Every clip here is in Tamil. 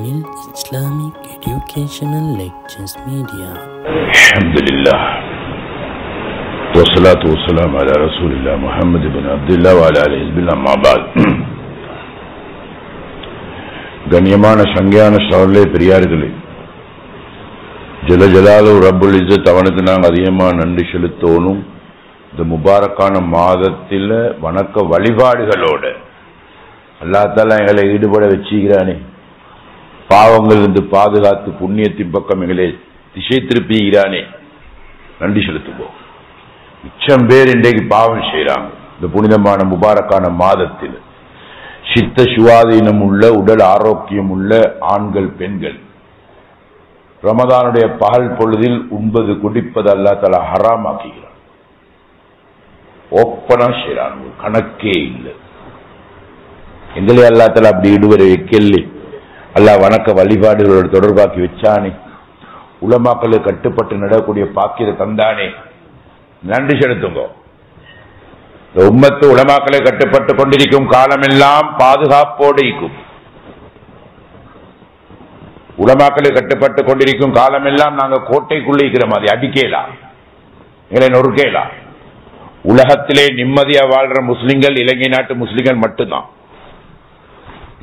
Tamil Islamic Educational Lectures Media. Alhamdulillah. Wassalatu wassalamu ala Rasulillah Muhammad ibn Abdullah wa ala alihi hizbillah amma ba'd. கண்ணியமான சங்கையான சகோதரர்களே, பெரியார்களே, ஜலஜலாலு ரப்புல் இஸ்ஸத் அவனுக்கு நாங்கள் அதிகமாக நன்றி செலுத்தணும். இந்த முபாரக்கான மாதத்தில் வணக்க வழிபாடுகளோடு அல்லாஹ் தஆலா எங்களை ஈடுபட வச்சுக்கிறானே, பாவங்கள் இருந்து பாதுகாத்து புண்ணியத்தின் பக்கம் எங்களை திசை திருப்பிக்கிறானே, நன்றி செலுத்துவோம். மிச்சம் பேர் இன்றைக்கு பாவம் செய்யறாங்க. இந்த புனிதமான முபாரக்கான மாதத்தில் சித்த சுவாதீனம் உள்ள, உடல் ஆரோக்கியம் உள்ள ஆண்கள் பெண்கள் ரமதானுடைய பகல் பொழுதில் உண்பது குடிப்பது அல்லாஹ் தஆலா ஹராம் ஆக்குகிறான். ஓப்பனா செய்யறான், கணக்கே இல்லை. எங்களே அல்லாஹ் தஆலா அப்படி ஈடுபட வைக்கல. அல்லாஹ் வணக்க வழிபாடுகளோடு தொடர்பாக்கி வச்சானே, உலமாக்களுக்கு கட்டுப்பட்டு நடக்கூடிய பாக்கியத்தை தந்தானே, நன்றி செலுத்துங்க. இந்த உம்மத்து உலமாக்களை கட்டுப்பட்டு கொண்டிருக்கும் காலமெல்லாம் பாதுகாப்போடு இருக்கும். உலமாக்களை கட்டுப்பட்டு கொண்டிருக்கும் காலமெல்லாம் நாங்க கோட்டைக்குள்ளே இருக்கிற மாதிரி அடிக்கலாம், எங்களை நொறுக்கலாம். உலகத்திலே நிம்மதியா வாழ்ற முஸ்லிம்கள் இலங்கை நாட்டு முஸ்லிம்கள் மட்டும்தான்.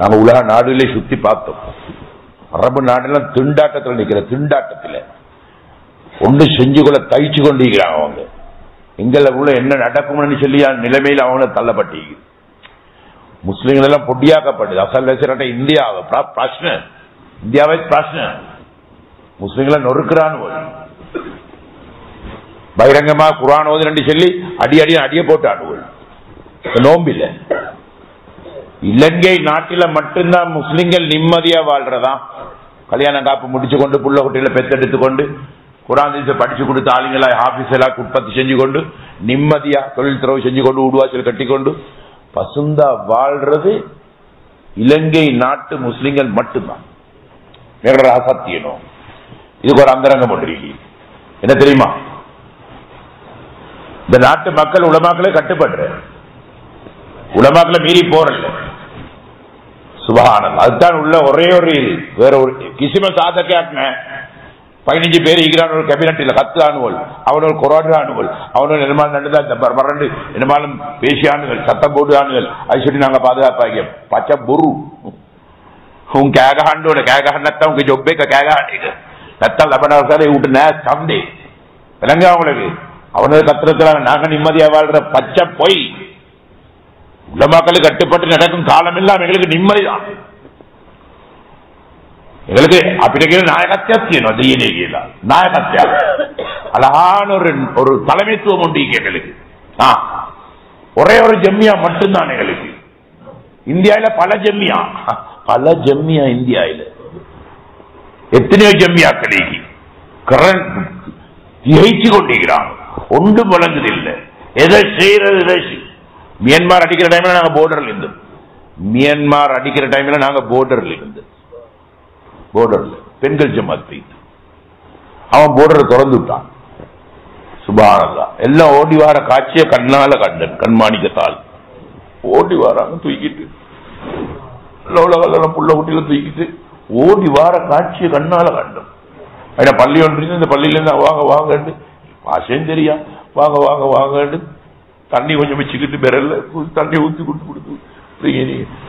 நாங்க உலக நாடுகளே சுத்தி பார்த்தோம். அரபு நாடெல்லாம் திண்டாட்டத்தில் நிற்கிற, திண்டாட்டத்தில் ஒன்று செஞ்சு கொள்ள தயிச்சு கொண்டிருக்கிறாங்க. அவங்க எங்களுக்குள்ள என்ன நடக்கும்னு சொல்லி நிலைமையில் அவங்க தள்ளப்பட்டீங்க. முஸ்லிம்கள் எல்லாம் பொடியாக்கப்படுது. அசல் இந்தியாவை பிரச்சனை, இந்தியாவை பிரச்சனை. முஸ்லிம்களை நொறுக்கிறான்னு பகிரங்கமா குர்ஆன் ஓதுன்னு சொல்லி அடிய போட்டாடுவோம். நோம்பில்ல இலங்கை நாட்டில மட்டும்தான் முஸ்லிம்கள் நிம்மதியா வாழ்றதா. கல்யாணம் காப்பு முடிச்சு கொண்டு புள்ள குட்டியில பெத்தெடுத்து கொண்டு குர்ஆன் படிச்சு கொடுத்த ஆளுங்களா ஆபீஸ் எல்லாம் உற்பத்தி செஞ்சு கொண்டு நிம்மதியா தொழில் துறவு செஞ்சு கொண்டு ஊடுவாசல் கட்டி கொண்டு பசுந்தா வாழ்றது இலங்கை நாட்டு முஸ்லிம்கள் மட்டும்தான். சத்தியனும் இதுக்கு ஒரு அந்தரங்கம் ஒன்றிருக்கு. என்ன தெரியுமா? இந்த நாட்டு மக்கள் உலமாக்களை கட்டுப்படுற, உலமாக்களை மீறி போறல. சுபஹானல்லாஹ். அதுதான் உள்ள ஒரே ஒரு வேற ஒரு கிசிம சாதக 15 பேர் இருக்கிறான் ஒரு கேபினட்டில் 10 ஆணுகள், அவனோட கொரோனா ஆணுகள், அவனோட நிர்மாணம் நடந்தா நிர்மாணம் பேசி ஆணுகள், சத்தம் போட்டு ஆணுகள். அது சொல்லி நாங்க பாதுகாப்பாக பச்சை பொரு உன் கேகஹாண்டோட கேகஹன்னத்தான் உங்க ஜொப்பே கேகஹாண்டிங்க கத்தல் லபனாசாலே விட்டுன சண்டே விளங்க அவங்களுக்கு. அவனோட கத்திரத்தில் நாங்க நிம்மதியா வாழ்ற பச்சை பொய். உலமாக்களுக்கு கட்டுப்பட்டு நடக்கும் காலம் எல்லாம் எங்களுக்கு நிம்மதிதான். எங்களுக்கு அப்படி நாயகத்தியம் நாயகத்தியம் அழகான ஒரு தலைமைத்துவம் உண்டு எங்களுக்கு. ஒரே ஒரு ஜம்மியா மட்டும்தான் எங்களுக்கு. இந்தியாவில பல ஜம்மியா இந்தியாவில எத்தனையோ ஜம்மியாக்கள் திகைச்சு கொண்டிருக்கிறாங்க. ஒன்று வழங்குது இல்லை. எதை செய்யறது? மியான்மார் அடிக்கிற டைம்ல நாங்க போர்டர்ல இருந்து போர்டர்ல பெண்கள் ஜமாத் போயிட்டு அவன் போர்டரை திறந்து விட்டான். சுபஹானல்லாஹ். எல்லாம் ஓடி வார காட்சியை கண்ணால கண்டன், கண்மாணிக்கத்தால் ஓடி வாராங்க தூக்கிட்டு, புள்ள குட்டியில தூக்கிட்டு ஓடி வார காட்சியை கண்ணால கண்டன். பள்ளி ஒன்று, இந்த பள்ளியில இருந்து வாங்க வாங்க பாசையும் தெரியா, வாங்க வாங்க வாங்க தண்ணி கொஞ்சம் வச்சுக்கிட்டு பெறல தண்ணி ஊத்தி கொடுத்து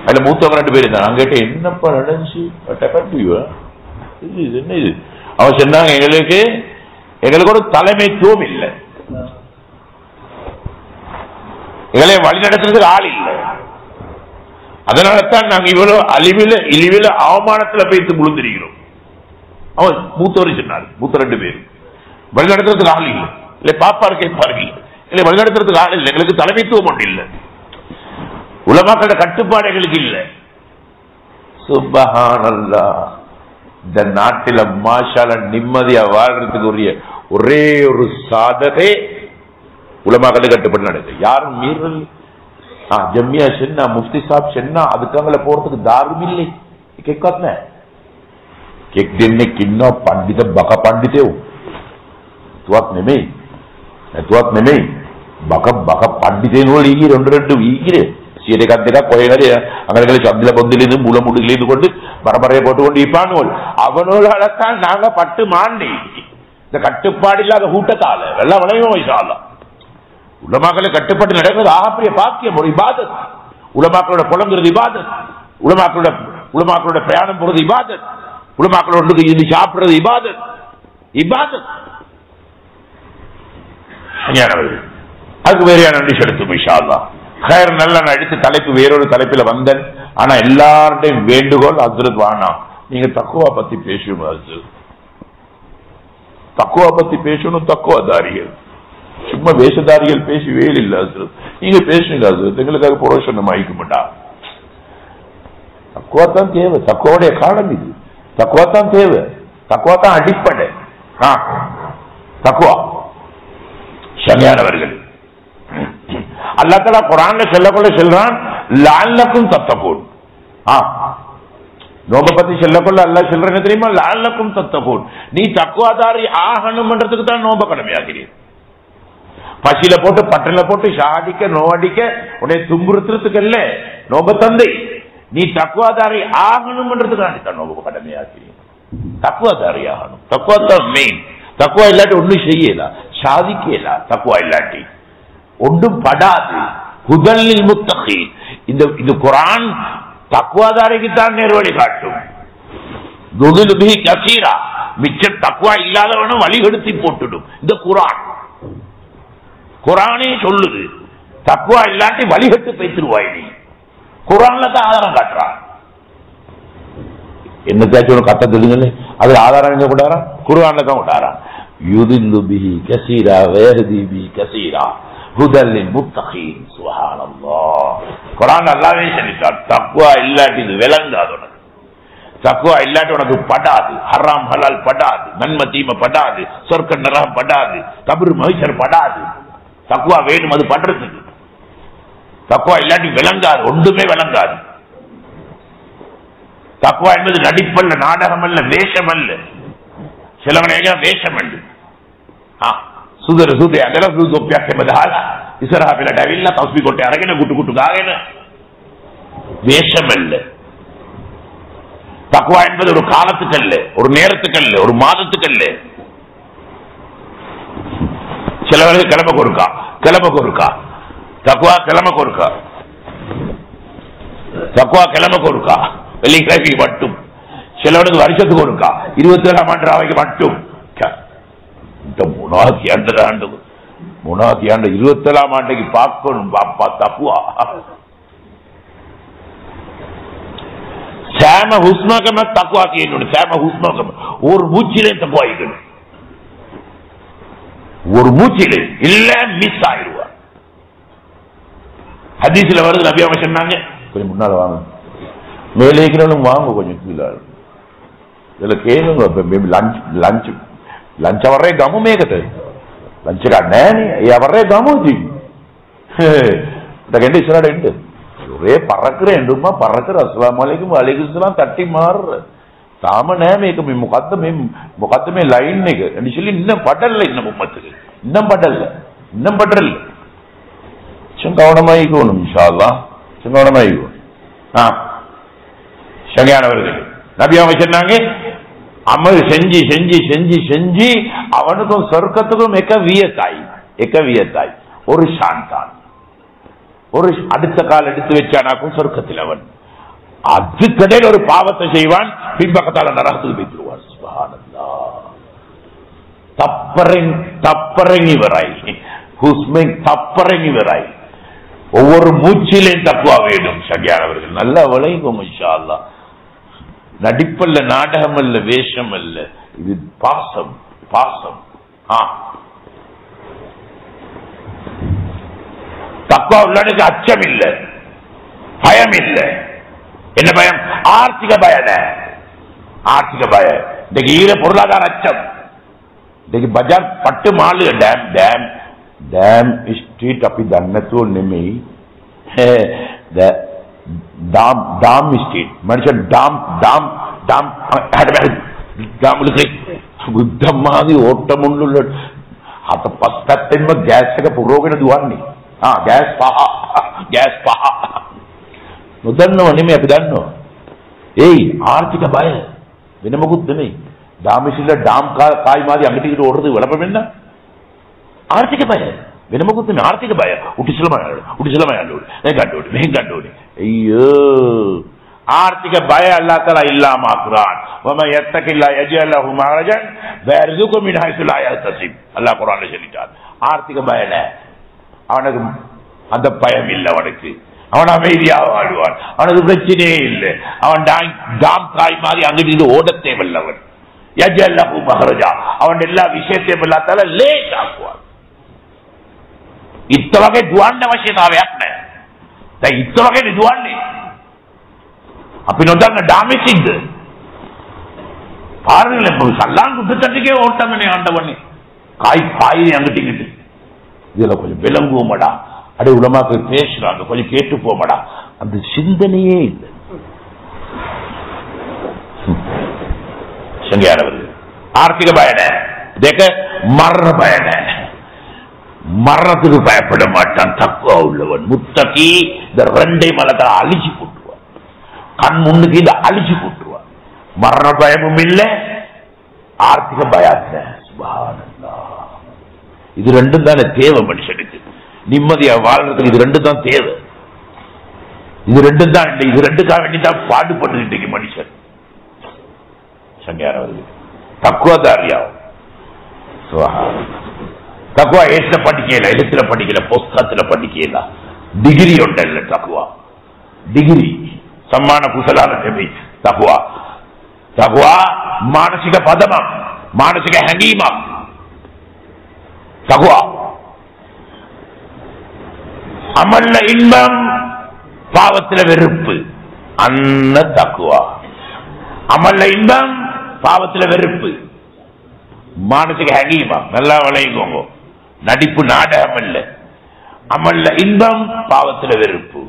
அதுல மூத்தவங்க 2 பேர் இருந்தாங்க. நான் கேட்டேன், என்னப்பா நடந்துச்சு? இது என்ன இது? அவன் சொன்னாங்க, எங்களுக்கு ஒரு தலைமைத்துவம் இல்லை, எங்களை வழி நடத்துறதுக்கு ஆள் இல்லை. அதனாலதான் நாங்க இவ்வளவு இழிவில அவமானத்துல போய்த்து முழுந்திருக்கிறோம். அவன் மூத்தவர் சொன்னார், மூத்த 2 பேர் வழி நடத்துறதுக்கு ஆள் இல்லை, இல்லை பாப்பாரு கேட்பாரு இல்லை, வழி நடத்துறதுக்கு ஆள் இல்லை, எங்களுக்கு தலைமைத்துவம் ஒன்று இல்லை, உலமாக்களோட கட்டுப்பாடு எங்களுக்கு இல்லை. சுப்ஹானல்லாஹ். இந்த நாட்டில மாஷால நிம்மதியா வாழ்றதுக்கு ஒரே ஒரு சாதகை உலமாக்களோட கட்டுப்பாடு நடக்குது. யாரும் மீறல் ஜம்மியா சென்னா முஃப்தி சாப் சென்னா அதுக்காக போறதுக்கு தாரும் இல்லை. கேட்காத கேக் देने किन्ना पंडित बका पंडित हो तुआक नहीं बका पंडित 2 2 ईगिरे සීයට එකක් දෙකක් කොහේ හරි අඟලකල සම්දල පොන්දිලින්ද මුල මුඩිලින්ද கொண்டு பரபரையை போட்டுக்கொண்டு இருப்பானுவோல் அவனோட நாங்க பட்டு மாண்டி இந்த கட்டுப்பாடு இல்லாத கூட்டத்தால எல்லாம் விளையும் வைசாலா உலமாக்களை கட்டுப்பட்டு நடக்கிறது ஆகப்பெரிய பாக்கியம் ஒரு இபாதத் உலமாக்களோட புலங்குறது இபாதத் உலமாக்களோட பிரயாணம் போறது இபாதத் உலமாக்களோட இது சாப்பிடுறது இபாதத் இபாதத் அதுக்கு வேறையான நன்றி செலுத்தும் இன்ஷா அல்லாஹ் கயிறு நல்ல நான் எடுத்து தலைப்பு வேறொரு தலைப்பில் வந்தேன் ஆனா எல்லார்டையும் வேண்டுகோள் ஹஸ்ரத் வானா நீங்க தக்குவா பத்தி பேசணும் ஹஸ்ரத் தக்குவா பத்தி பேசணும் தக்குவாதாரிகள் சும்மா வேஷதாரிகள் பேசி வேல் இல்ல ஹஸ்ரத் நீங்க பேசுங்க ஹஸ்ரத் எங்களுக்காக புரோஷனம் ஆயிக்க மாட்டா தக்குவா தான் தேவை தக்குவோடைய காலம் இது தக்குவா தான் தேவை தக்குவா தான் அடிப்படை தக்குவா சரியானவர்கள் அல்லாஹ் தஆலா குர்ஆன்ல சொல்றான் லஅல்லக்கும் தத்தகூன் நோப பத்தி சொல்லக்குள்ள அல்லாஹ் சொல்றாங்க தெரியுமா லஅல்லக்கும் தத்தகூன் நீ தக்வாதாரி ஆகணும்ன்றதுக்கு தான் நோப கடமையாகிறீர் பசியில போட்டு பட்டல போட்டு ஷாடிக்க நோடிக்க உன்னை துன்புறுத்துறதுக்கு இல்ல நோப தந்தை நீ தக்வாதாரி ஆகணும்ன்றதுக்கு தான் நோப கடமையாகிறீர் தக்வாதாரி ஆகணும் தக்வா தான் மெயின் தக்வா இல்லாட்டி ஒன்னும் செய்யல சாதிக்கல தக்வா இல்லாட்டி ஒன்றும் படாது ஹுதல்லில் முத்தகீன் இந்த குர்ஆன் தக்வாதாரிக்கு தான் நேர்வழி காட்டும் துதுல் பிஹி கஸீரா மிச்ச தக்வா இல்லாதவனும் வழிகெடுத்து போட்டுடும் இந்த குர்ஆனே சொல்லுது தக்வா இல்லாட்டி வழிகெட்டு பேசிடுவாய் நீ குர்ஆன்ல தான் ஆதாரம் காட்டுறான் என்னத்தாச்சும் கத்த தெரியுங்களே அது ஆதாரம் எங்க கொண்டாரா குர்ஆன்ல தான் கொண்டாரா யுதில்லு பிஹி கஸீரா வயஹ்தி பிஹி கஸீரா ஹுதல்லில் முத்தகீன் சுப்ஹானல்லாஹ் குர்ஆன் அல்லாஹ்வே சொல்லிட்டார் தக்வா இல்லாட்டி இது விளங்காது உனக்கு தக்வா இல்லாட்டி உனக்கு படாது ஹராம் ஹலால் படாது நன்மை தீமை படாது சொர்க்க நரகம் படாது கபர் மஹ்ஷர் படாது தக்வா வேணும் அது பண்றதுக்கு தக்வா இல்லாட்டி விளங்காது ஒன்றுமே விளங்காது தக்வா என்பது நடிப்பல்ல நாடகம் அல்ல வேஷம் அல்ல சிலவனையா வேஷம் அல்ல සුදර අදලා සුදොප්පයක් එම දාලා ඉස්සරහා පිළට ඇවිල්ලා තස්බි කොට අරගෙන ගුටු ගුටු ගාගෙන வேஷமல்ல தக்வா என்பது ஒரு காலத்துக்கு அல்ல ஒரு நேரத்துக்கு அல்ல ஒரு மாதத்துக்கு அல்ல சிலவர்கள் கிளம்ப கொடுக்கா தக்வா கிளம்ப கொடுக்கா வெள்ளிக்கிழமைக்கு மட்டும் சிலவருக்கு வருஷத்துக்கு கொடுக்கா 27ஆம் ஆண்டு ராவைக்கு மட்டும் மூணாவது ஆண்டு 27ஆம் ஆண்டுக்கு பார்க்கணும் பாப்பா தக்குவா සෑම හුස්මකම තක්වා කියනෝනේ සෑම හුස්මකම ஒரு மூச்சிலே தக்வா இருக்கணும் ஒரு மூச்சிலே இல்ல மிஸ் ஆயிடுவா ஹதீஸ்ல வருது நபி அவங்க சொன்னாங்க கொஞ்சம் முன்னால வாங்க மேலே இருக்கிறவங்க வாங்க கொஞ்சம் கீழே இதுல கேளுங்க ලංච වරේ ගමු මේකට ලංච ගන්න නෑනේ ඒ වරේ ගමු ඉතින් දැන් ඉස්සරහට එන්න ඔරේ පරකරේ එන්නුම පරකර අස්ලාම් අලයිකුම් වලයිකුම් සලාම් තට්ටි මාර තාම නෑ මේක මේ මොකද්ද මේ ලයින් එක ඉනිෂියලි இன்னும் படல்ல இன்னும் உம்மத்துக்கு இன்னும் படல்ல கவனமாய் இருக்கணும் இன்ஷா அல்லாஹ் கவனமாய் இருக்கணும் சரியானவர்கள் நபி அவங்க சொன்னாங்க அமல் செஞ்சு அவனுக்கும் சொர்க்கத்துக்கும் එක வியத்தாய் ஒரு சாந்தான் ஒரு அடுத்த கால் எடுத்து வச்சானாக்கும் சொர்க்கத்தில் அவன் அதுக்கடையில் ஒரு பாவத்தை செய்வான் பின்பக்கத்தால நரகத்துக்கு போய்விடுவான் சுப்ஹானல்லாஹ் தப்பறங்கி வராய் ஒவ்வொரு மூச்சிலையும் தக்குவா வேண்டும் சரியானவர்கள் நல்லா விளையும் இன்ஷா அல்லாஹ் நடிப்பல்ல நாடகம் அல்ல வேஷம் அல்ல இது பாசம் தக்குவா உள்ளவனுக்கு அச்சம் இல்ல பயம் இல்ல என்ன பயம் ஆர்த்திக பய இன்னைக்கு ஈர பொருளாதார அச்சம் இன்னைக்கு பஜார் பட்டு மாலு டேம் ஸ்ட்ரீட் அப்படி தன்னத்தோ நெமெய் டாம் ஸ்ட்ரீட் மனுஷன் டாம் බුද්ධම්මාගේ ඕට්ටමුල්ලුල්ල අත පස්සටෙන්ම ගෑස් එක පුරවගෙන දුවන්නේ. ගෑස් පහ. නොදන්නව නෙමෙයි අපි දන්නවා. ඒයි ආර්ථික බය වෙන මොකුත් නෙමෙයි. ඩාමිසිල්ලා ඩාම් කායි මාරි අඟටිකට ඕරද වලපෙන්න ආර්ථික බය වෙන මොකුත් නෙමෙයි. ආර්ථික බය උටිසලම යන්න ඕනේ. මේ ගන්න ඕනේ. මෙහෙන් ගන්න ඕනේ. අයියෝ ආර්ථික බය අල්ලාහ් තාලා ඉල්ලාමා කුරාන් වම යත්තකිල්ලා යජල්ලහු මහරජන් වයර්සුකු මින් හයිසු ලා යහතසිබ් அல்லாஹ் குர்ஆன்ல சொல்லிட்டார். ஆர்த்திக பய இல்ல, அவனுக்கு அந்த பயம் இல்லை. அவனுக்கு அவன் அமைதியாக வாழ்வான், அவனுக்கு பிரச்சனையே இல்லை. அவன் டாம் காய் மாதிரி அங்கிட்டு ஓட தேவையில்லை. அவன் யஜல்லஹு மஹரஜா, அவன் எல்லா விஷயத்தையும் அல்லாஹ் තාලා லேட் ஆக்குவான். ඉත්තවගේ දුවන්න අවශ්‍යතාවයක් නැහැ. දැන් ඉත්තවගේ දුවන්නේ අපි නොදන්න ඩාමේජ්ද පාරනේ සල්ලාන් දුද්දටගේ ඕටමනේ ආண்டவனே காய் பாயிரி அங்கிட்டு இங்கிட்டு இதுல கொஞ்சம் விளங்குவோமடா. அடே உலமாக்கள் பேசுறாங்க, கொஞ்சம் கேட்டு போமடா. அந்த சிந்தனையே இல்லை. சங்கையானவர்கள் ஆர்த்திக பயன தேக்க மரண பயன மரணத்துக்கு பயப்பட மாட்டான் தக்குவா உள்ளவன். முத்தகி இந்த ரெண்டை மலத்தை அழிச்சு போட்டுருவான். கண் முன்னுக்கு இதை அழிச்சு போட்டுருவான். மரண பயமும் இல்லை, ஆர்த்திக பயாத்த. இது ரெண்டும் தானே தேவை மனுஷனுக்கு. நிம்மதியா வாழ்றதுக்கு இது ரெண்டும் தான் தேவை. இது ரெண்டும் தான் இல்லை, இது ரெண்டுக்காக வேண்டிதான் பாடுபட்டு மனுஷன். சங்கையானவர்கள் தக்குவதாரியாவும் தக்குவா ஏற்ற படிக்கல, எழுத்துல படிக்கல, புஸ்தகத்துல படிக்கல, டிகிரி உண்டல்ல தக்குவா. டிகிரி சம்மான குசலான தக்குவா. தக்குவா மானசிக பதமா, மானசிக ஹங்கீமா. தக்குவா அமல்ல இன்பம், பாவத்தில் வெறுப்பு. அன்ன தக்குவா அமல்ல இன்பம், பாவத்தில் வெறுப்பு, மானசிக ஹங்கீமா. நல்லா விளையுங்க. நடிப்பு நாடகம் இல்ல. அமல்ல இன்பம், பாவத்தில் வெறுப்பு.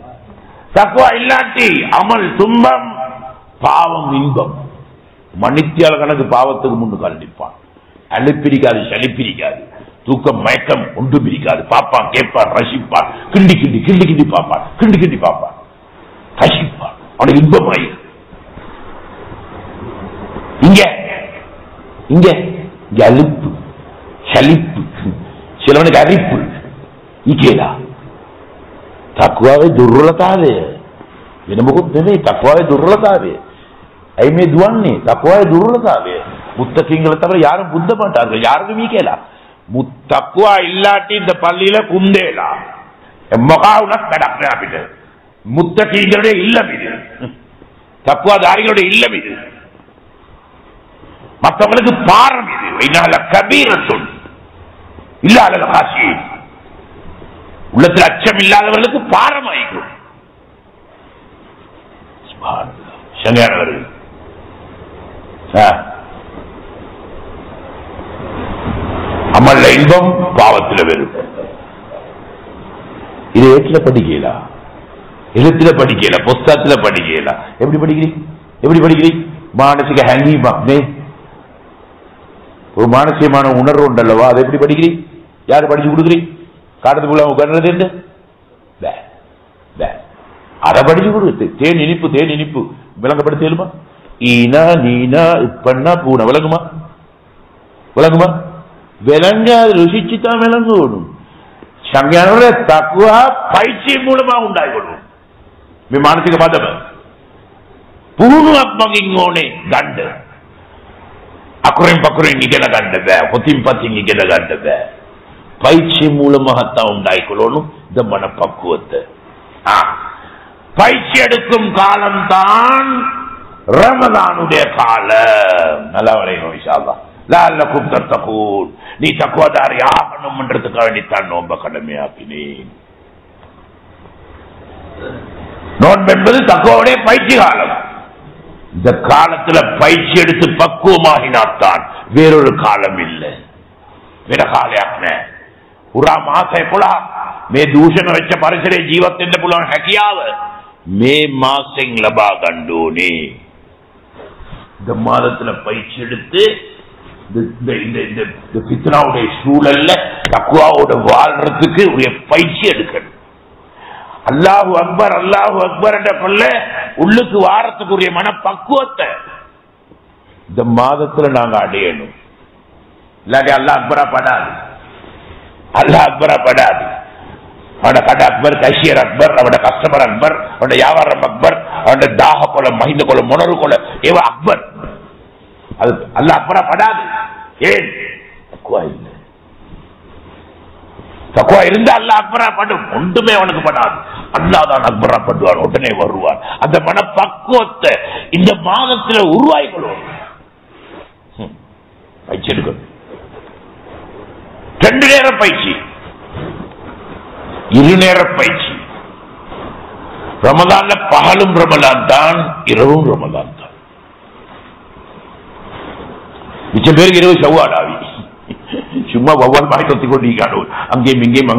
தக்குவா இல்லாட்டி அமல் துன்பம், பாவம் இன்பம். மணித்தியால கணக்கு பாவத்துக்கு முன்னு கண்டிப்பான். அழுப்பிரிக்காது, சளிப்பிரிக்காது, தூக்கம் மயக்கம் ஒன்று பிரிக்காது. பாப்பான், கேட்பான், ரசிப்பான், கிண்டி கிண்டி கிண்டி கிண்டி பார்ப்பான், கிண்டி கிண்டி பார்ப்பான், ரசிப்பான். அவனுக்கு இன்பமாயி. இங்க இங்க அலுப்பு, சலிப்பு, சிலவனுக்கு அரிப்பு. இக்கேடா தக்குவாவே දුර්වලතාවය වෙන මොකුත් නෙමෙයි. தக்குவாவே දුර්වලතාවය. ඇයි මේ දුවන්නේ? தக்குவாவே දුර්වලතාවය. முத்தகிங்களை தவிர யாரும் புத்த மாட்டார்கள். யாருக்கும் மீக்கேலா முத்தக்குவா இல்லாட்டி இந்த பள்ளியில குந்தேலா மகாவுனக் கடக்னே අපිට. முத்தகிங்களுடைய இல்லம் இது, தக்குவாதாரிகளுடைய இல்லம் இது, மற்றவங்களுக்கு பாரம் இது. வைனால கபீரத்துன் இல்லாத காசி, உள்ளத்தில் அச்சம் இல்லாதவர்களுக்கு பாரம் ஆயிடும். சங்கையானவர்கள் அமல்ல இன்பம், பாவத்தில் வெறுப்பு. இது ஏற்றில படிக்கலா, எழுத்துல படிக்கல, புஸ்தகத்துல படிக்கல. எப்படி படிக்கிறீங்க? எப்படி படிக்கிறீங்க? மானசிக ஹங்கீமா, ஒரு மானசியமான உணர்வு உண்டல்லவா, அதை எப்படி படிக்கிறீங்க? யாரு படிச்சு கொடுக்குறீங்க? காட்டத்துக்குள்ள உட்கார்றது என்ன? அதை படிச்சு கொடுத்து தேன் இனிப்பு, தேன் இனிப்பு விளங்கப்படுத்தலுமா? ஈனா நீனா இப்பன்னா பூனை விளங்குமா? விளங்குமா? விளங்காது, ருசிச்சுதான் விளங்கணும். சங்கையானவர்களே தக்குவா பயிற்சி மூலமா உண்டாகிக்கொள்ளும். மானசிக பதம் පුහුණුවක් මගින් ඕනේ ගන්න. අකුරෙන් පකුරෙන් ඉගෙන ගන්න බෑ. පොතින් පතින් ඉගෙන ගන්න බෑ. பயிற்சி மூலமாகத்தான் உண்டாய்க்கொள்ளணும் இந்த மனப்பக்குவத்தை. பயிற்சி எடுக்கும் காலம்தான் ரமலானுடைய காலம். நல்லா வரையும் இன்ஷா அல்லாஹ். லஅல்லகும் தத்தகூன். நீ தக்வாதாரி ஆகணும் என்றதுக்காக வேண்டித்தான் நோன்பை கடமையாக்கினேன். நோன்பு என்பது தக்குவாவுடைய பயிற்சி காலம். இந்த காலத்துல பயிற்சி எடுத்து பக்குவமாகினாத்தான் வேறொரு காலம் இல்லை. வேற කාලයක් නෑ. පුරා මාසය 11 මේ දූෂණ වෙච්ච පරිසරයේ ජීවත් වෙන්න පුළුවන් හැකියාව මේ මාසෙන් ලබා ගන්න ඕනේ. இந்த மாதத்துல பயிற்சி எடுத்து இந்த ஃபித்னாவுடைய சூழல்ல தக்வாவோட வாழ்றதுக்கு ஒரு பயிற்சி எடுக்கணும். அல்லாஹு அக்பர் என்ற கொள்ள உள்ளுக்கு வாரத்துக்குரிய மனப்பக்குவத்தை இந்த மாதத்துல நாங்க அடையணும். இல்லாட்டி அல்லாஹ் அக்பரா படாது. அல்லாஹ் அக்பரா படாது. அவனோட கடை அக்பர், கஷியர் அக்பர், அவனோட கஸ்டமர் அக்பர், அவனோட வியாபாரம் அக்பர், அவனோட தாக கொலை, மஹிந்த கொலை, முனரு கொலை, ஏவ அக்பர். அது அல்லாஹ் அக்பரா படாது. ஏன்? தக்குவா இல்லை. தக்குவா இருந்தா அல்லாஹ் அக்பரா படும். ஒன்றுமே அவனுக்கு படாது. அல்லாஹ் தான் அக்பரா படுவான். உடனே வருவான். அந்த மனப்பக்குவத்தை இந்த மாதத்துல உருவாக்கிக்கொள்வோம். பயிற்சி எடுக்கணும். 2 நேர பயிற்சி, 2 நேர பயிற்சி. ரமலான்ல பகலும் ரமலான் தான், இரவும் ரமலான் தான். மிச்சம் பேருக்கு இரவு செவ்வாடாவி சும்மா ஒவ்வொரு மாதிரி கொத்தி கொண்டிருக்கானோ அங்கேயும் இங்கேயும்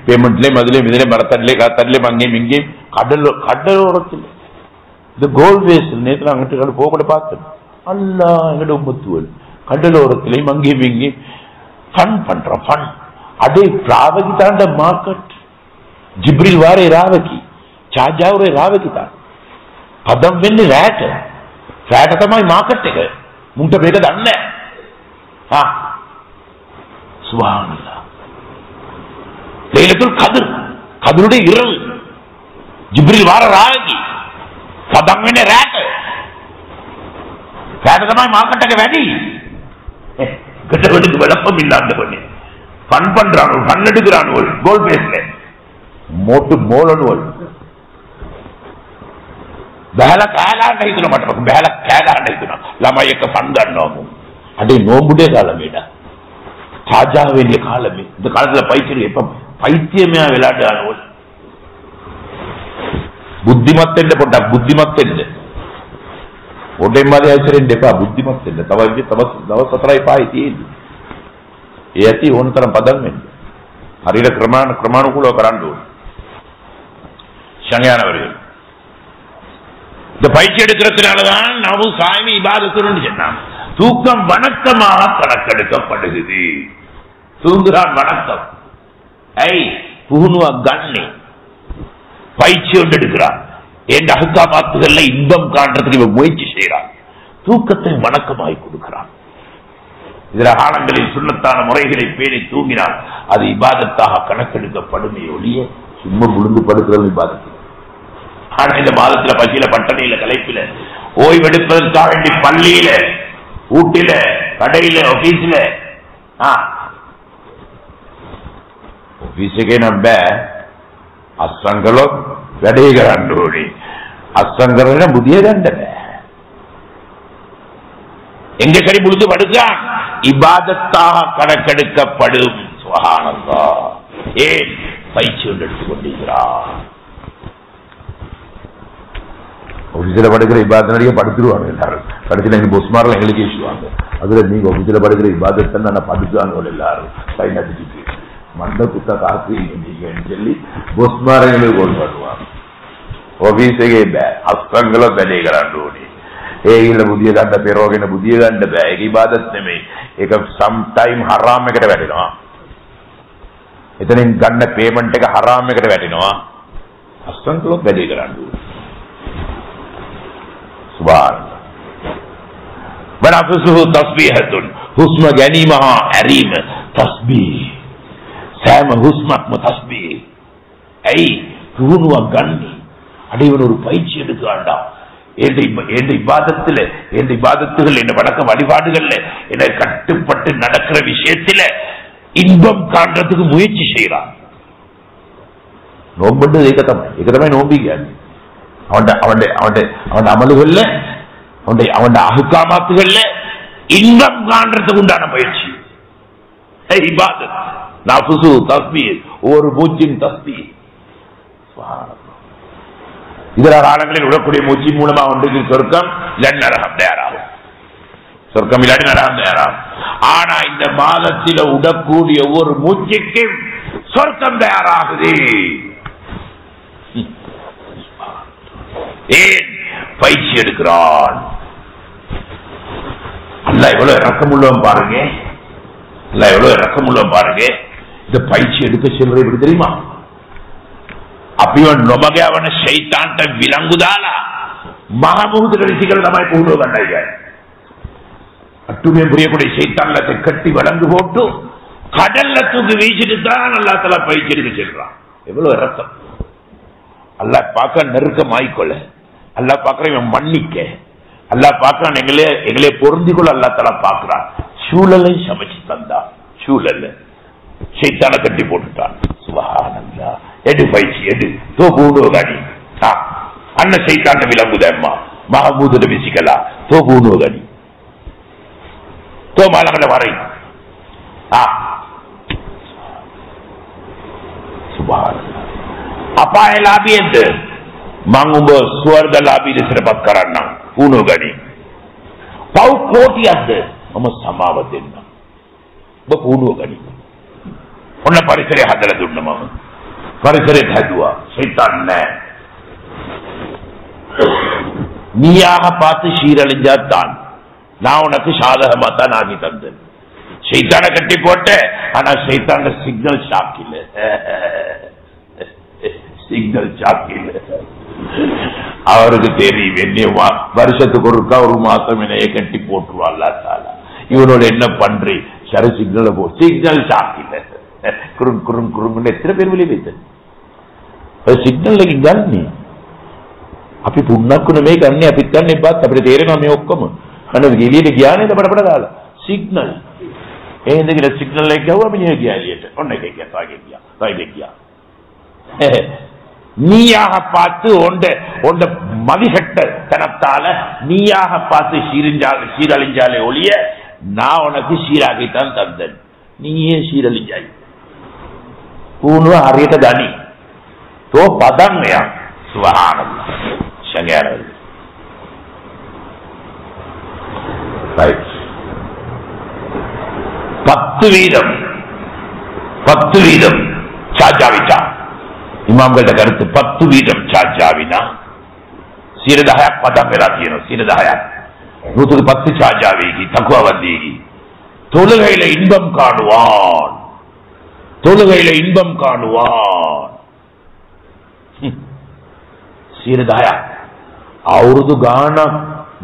பேமெண்ட்லயும் அதுலயும் இதுலயும் மரத்தடிலே காத்தடிலையும் அங்கேயும் இங்கேயும் கடலோரத்தில் இந்த கோல் பேஸ் நேற்று அங்கிட்டு போக கூட பார்த்தேன். அல்லா எங்கிட்ட உம்பத்துவல் கடலோரத்திலையும் அங்கேயும் இங்கேயும் ஃபன் பண்றோம். ஃபன் அதே ராவகி தாண்ட மார்க்கெட் ஜிப்ரில் வாரே ராவகி చాజావురే రావకితా పదం వెన్ని ర్యాట్ ర్యాట్ තමයි මාකට් එක මුන්ට මේක දන්නේ නැහැ. சுப்ஹானல்லாஹ். லைலத்துல் கத்ர் கத்ருடைய இரவு ஜிப்ரீல் வார ராවකි පදම් වෙන්නේ ර්යාට තමයි මාකට් එක වැඩි. கிட்டவனுக்கு விளப்பம் இல்லாத பண்ணி ஃபன் பண்றானோ ஃபன் எடுக்கிறானோ கோல் பேஸ்ல மோட்டு மோலனுவல் බැලලා කෑලාට හිතන මට බැලලා කෑලාට හිතන ළමයි එක ෆන් ගන්නවා. අඩේ නෝඹුඩේ කාලමේද தாஜா வேண்டிய காலமே இந்த காலத்துல பைத்தியம் எப்ப பைத்தியமே விளையாட்டு ஆனவள் බුද්ධිමත් වෙන්න පොඩ්ඩක් බුද්ධිමත් වෙන්න ඔඩේ මාදී ඇසරෙන්න එපා බුද්ධිමත් වෙන්න තව දවස් 4යි 5යි තියෙන්නේ ඒ ඇති ඕනතරම් පදම් වෙන්න හරියට ක්‍රමානුකූලව කරන්න ඕනේ. ஷங்கானவர்கள் இந்த பயிற்சி எடுக்கிறதுனாலதான் நாமும் சாமி இபாதத்துன்னு சொன்னான். தூக்கம் வணக்கமாக கணக்கெடுக்கப்படுகிறது. தூங்குறான் வணக்கம். கண்ணி பயிற்சி ஒன்று எடுக்கிறான். என் அகக்காமாத்துகள்ல இன்பம் காண்றதுக்கு இவன் முயற்சி செய்யறான். தூக்கத்தை வணக்கமாய் கொடுக்கிறான். இதர காலங்களில் சுண்ணத்தான முறைகளை பேணி தூங்கினால் அது இபாதத்தாக கணக்கெடுக்கப்படுமே ஒழிய சும்மா விழுந்து படுக்கிறது இபாதத்து. ஆனா இந்த மாதத்துல பசியில பட்டணையில கலைப்பில ஓய்வெடுப்பதற்காக வேண்டி பள்ளியில ஊட்டில கடையில ஆபீஸ்ல ஆபீஸுக்கே நம்ம அசங்களும் விடைகிறாண்டோடி அசங்கர புதிய தண்டனை எங்க கடி முடிச்சு படுக்கான் இபாதத்தாக கணக்கெடுக்கப்படும். சுப்ஹானல்லாஹ். ஏன் பயிற்சி ஒன்று எடுத்துக் கொண்டிருக்கிறார். ஒபிசில படுக்கிற இபாதத்தடியே படுத்துருவாங்க எல்லாரும். கடைசியில் பொஸ்மாரில் எங்களுக்கு இஷ்யூவாங்க. அதுல நீங்க ஒபிசில படுக்கிற இபாதத்தை நான் படுத்துவாங்க எல்லாரும் சைன் அடிச்சுட்டு மண்ட குத்த காசு நீங்கன்னு சொல்லி பொஸ்மார எங்களுக்கு கோல் பண்ணுவாங்க. ඔෆීසගේ බෑ අස්තංගල බැලේ කරන්න ඕනේ. ඒගිල්ල බුදිය ගන්න පෙරෝගෙන බුදිය ගන්න බෑ. ඒක ඉබාදත් නෙමෙයි. ඒක සම් ටයිම් හරාම් එකට වැටෙනවා. එතනින් ගන්න පේමන්ට් එක හරාම් එකට වැටෙනවා. අස්තංගල බැලේ කරන්න ඕනේ. සුබ්හානල්ලාහ්. වනෆසුහු තස්බීහතුන් හුස්ම ගැනීම හා ඇරීම තස්බීහ. සෑම හුස්මක්ම තස්බීහ. ඇයි පුහුණුවක් ගන්නේ? அடைவன் ஒரு பயிற்சி எடுக்க வேண்டாம். இபாதத்தில் என்ன வழக்க வழிபாடுகள்ல என கட்டுப்பட்டு நடக்கிற விஷயத்துல இன்பம் காண்றதுக்கு முயற்சி செய்யறான். நோம்பு ஏகத்தமே நோம்பிக்காது. அவன் அமலுகள்ல அவன் அகுக்காமாத்துகள்ல இன்பம் காண்றதுக்கு உண்டான முயற்சி இபாதத். நஃப்ஸு தஸ்பீஹ், ஒரு மூச்சின் தஸ்பீஹ். இதர காலங்களில் விடக்கூடிய மூச்சு மூலமா ஒன்றுக்கு சொர்க்கம் இல்ல நரகம் தயாராகும். சொர்க்கம் இல்லாட்டி நரகம் தயாராகும். ஆனா இந்த மாதத்தில் உடக்கூடிய ஒவ்வொரு மூச்சுக்கும் சொர்க்கம் தயாராகுது. ஏன் பயிற்சி எடுக்கிறான்? அல்லாஹ் எவ்வளவு இரக்கமுள்ளவன் பாருங்க. அல்லாஹ் எவ்வளவு இரக்கமுள்ளவன் பாருங்க. இந்த பயிற்சி எடுக்க செல்வது எப்படி தெரியுமா? අපිව නොමගවන ෂයිතාන්ට විලංගු දාලා මහ මුහුදට විසිකලා තමයි පුහුණුව ගන්නයි කියන්නේ. அட்டுமே புரியக்கூடிய ஷைத்தான்லத்தை கட்டி வளர்ந்து போட்டு கடல்ல தூக்கி வீசிட்டு தான் அல்லா தலா பயிற்சிட்டு செல்றான். எவ்வளவு ரத்தம்! அல்லா பார்க்க நெருக்கம் ஆயிக்கொள்ள, அல்லா பார்க்கறவன் மன்னிக்க, அல்லா பார்க்கறான் எங்களே பொருந்திக்கொள்ள அல்லா தலா பார்க்கிறான். சூழலை சமைச்சு தந்தான். சூழல் ஷைத்தானை கட்டி போட்டுட்டான். சுப்ஹானல்லாஹ். எடு பயிற்சி எடு தோ பூண்டோ கனி அண்ண ஷைத்தான விளங்குதம்மா மஹமூதுல விசிக்கலா தோ பூண்டோ கனி தோ மாலங்கல வரை சுப்ஹானல்லாஹ். අපාය ලාභියෙන්ද මං උඹ ස්වර්ග ලාභී ලෙසටපත් කරන්නම් පුණු ගනි. පව් කෝටියක්ද මම සමාව දෙන්නම්. ඔබ පුණුව ගනි. ඔන්න පරිසරය හදලා දුන්න මම. පරිසරය හැදුවා. ෂයිතාන් නෑ. நீயாக பார்த்து சீரழிஞ்சாத்தான் நான் உனக்கு சாதகமா தான் ஆகி தந்தேன். ஷைத்தானை கட்டி போட்ட, ஆனா ஷைத்தான சிக்னல் ஷாக் இல்ல. சிக்னல் ஷாக் இல்ல. அவருக்கு தெரியும் என்னையுமா வருஷத்துக்கு ஒருக்கா ஒரு மாசம் என்னைய கட்டி போட்டுருவான் அல்லா தாலா. இவனோட என்ன பண்றி சரி சிக்னல் போ சிக்னல் ஷாக் இல்ல. குறும் குறும் குறும் எத்தனை பேர் வெளியே வைத்தது සිග්නල් එකකින් ගන්නේ. අපි පුන්නක්කුන මේ ගන්නේ අපිත් ගන්න එපා. අපිට තේරෙනවා මේ ඔක්කොම. අනේ එළියට ගියා නේද බඩ දාලා. සිග්නල්. ඒ ඉඳගෙන සිග්නල් එක ගහුවා මිනිහ ගියා එළියට. ඔන්න එක ගියා. තාගේ ගියා. තාගේ ගියා. நீயாக பார்த்து ஒண்ட மதிகட்ட தனத்தால நீயாக பார்த்து சீரழிஞ்சாலே ஒழிய நான் உனக்கு சீராகித்தான் தந்தேன். நீயே சீரழிஞ்சாய். பூணுவ ஹரியட்ட தனி तो पदम गया. सुभान अल्लाह. शगैर பத்து வீதம் சாஜாவிட்டா இமாம்கிட்ட கருத்து 10 வீதம் சாஜாவினா சீரதாயா பதம் பெறாதீனோ. சீரதாயா 110 சாஜாவிகி தக்குவா வந்தீகி. தொழுகையில இன்பம் காணுவான். தொழுகையில இன்பம் காணுவான். සීරදායක් අවුරුදු ගානක්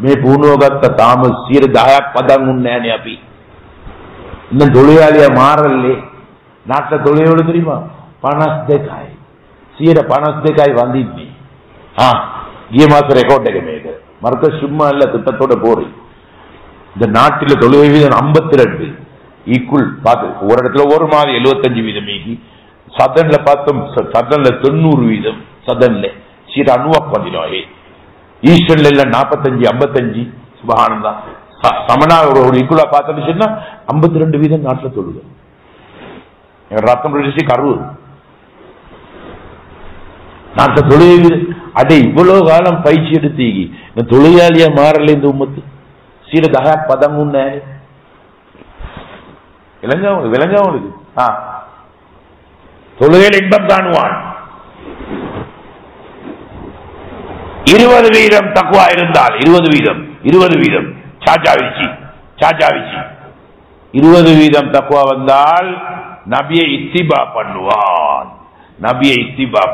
මේ පුණුව ගත්ත තාම සීරදායක් පදන් උන්නේ නැහනේ අපි. இன்னும் தொழிலாளியா மாறல்லே. நாட்டில் தொழில் எவ்வளவு தெரியுமா? 52යි. 52යි வந்திන්නේ. ගිය මාස ரெக்கார்ட் එක මේක. மர்க்கஸ் சும்மா இல்ல திட்டத்தோட போறி. இந்த நாட்டில் தொழில் வீதம் 52 ஈக்குவல் பார்த்து ஒரு இடத்துல ஒரு மாதிரி 75 வீதம் மீகி சதன்ல பார்த்தோம். சதன்ல 90 வீதம். சதன்ல சீர 90 பதினோயே. ஈஸ்டர்ல இல்ல 45 55. சுபஹானல்லாஹ். சமனா ஒரு ஈக்குவலா பார்த்தோம்னா 52 வீதம் நாட்டில் தொழுது. ரத்தம் பிரதேசி கரு நாட்டில் தொழுகை. அதை இவ்வளவு காலம் பயிற்சி எடுத்தீங்க இந்த தொழிலாளியா மாறல. இந்த உம்மத்து சீர தகா பதம் உன்ன விளங்க உனக்கு தொழுகையில் இன்பம் காணுவான். 20 வீதம் தக்குவா இருந்தால் 20 வீதம் சாஜாவிச்சி 20 வீதம் தக்குவா வந்தால் நபியை இத்திபா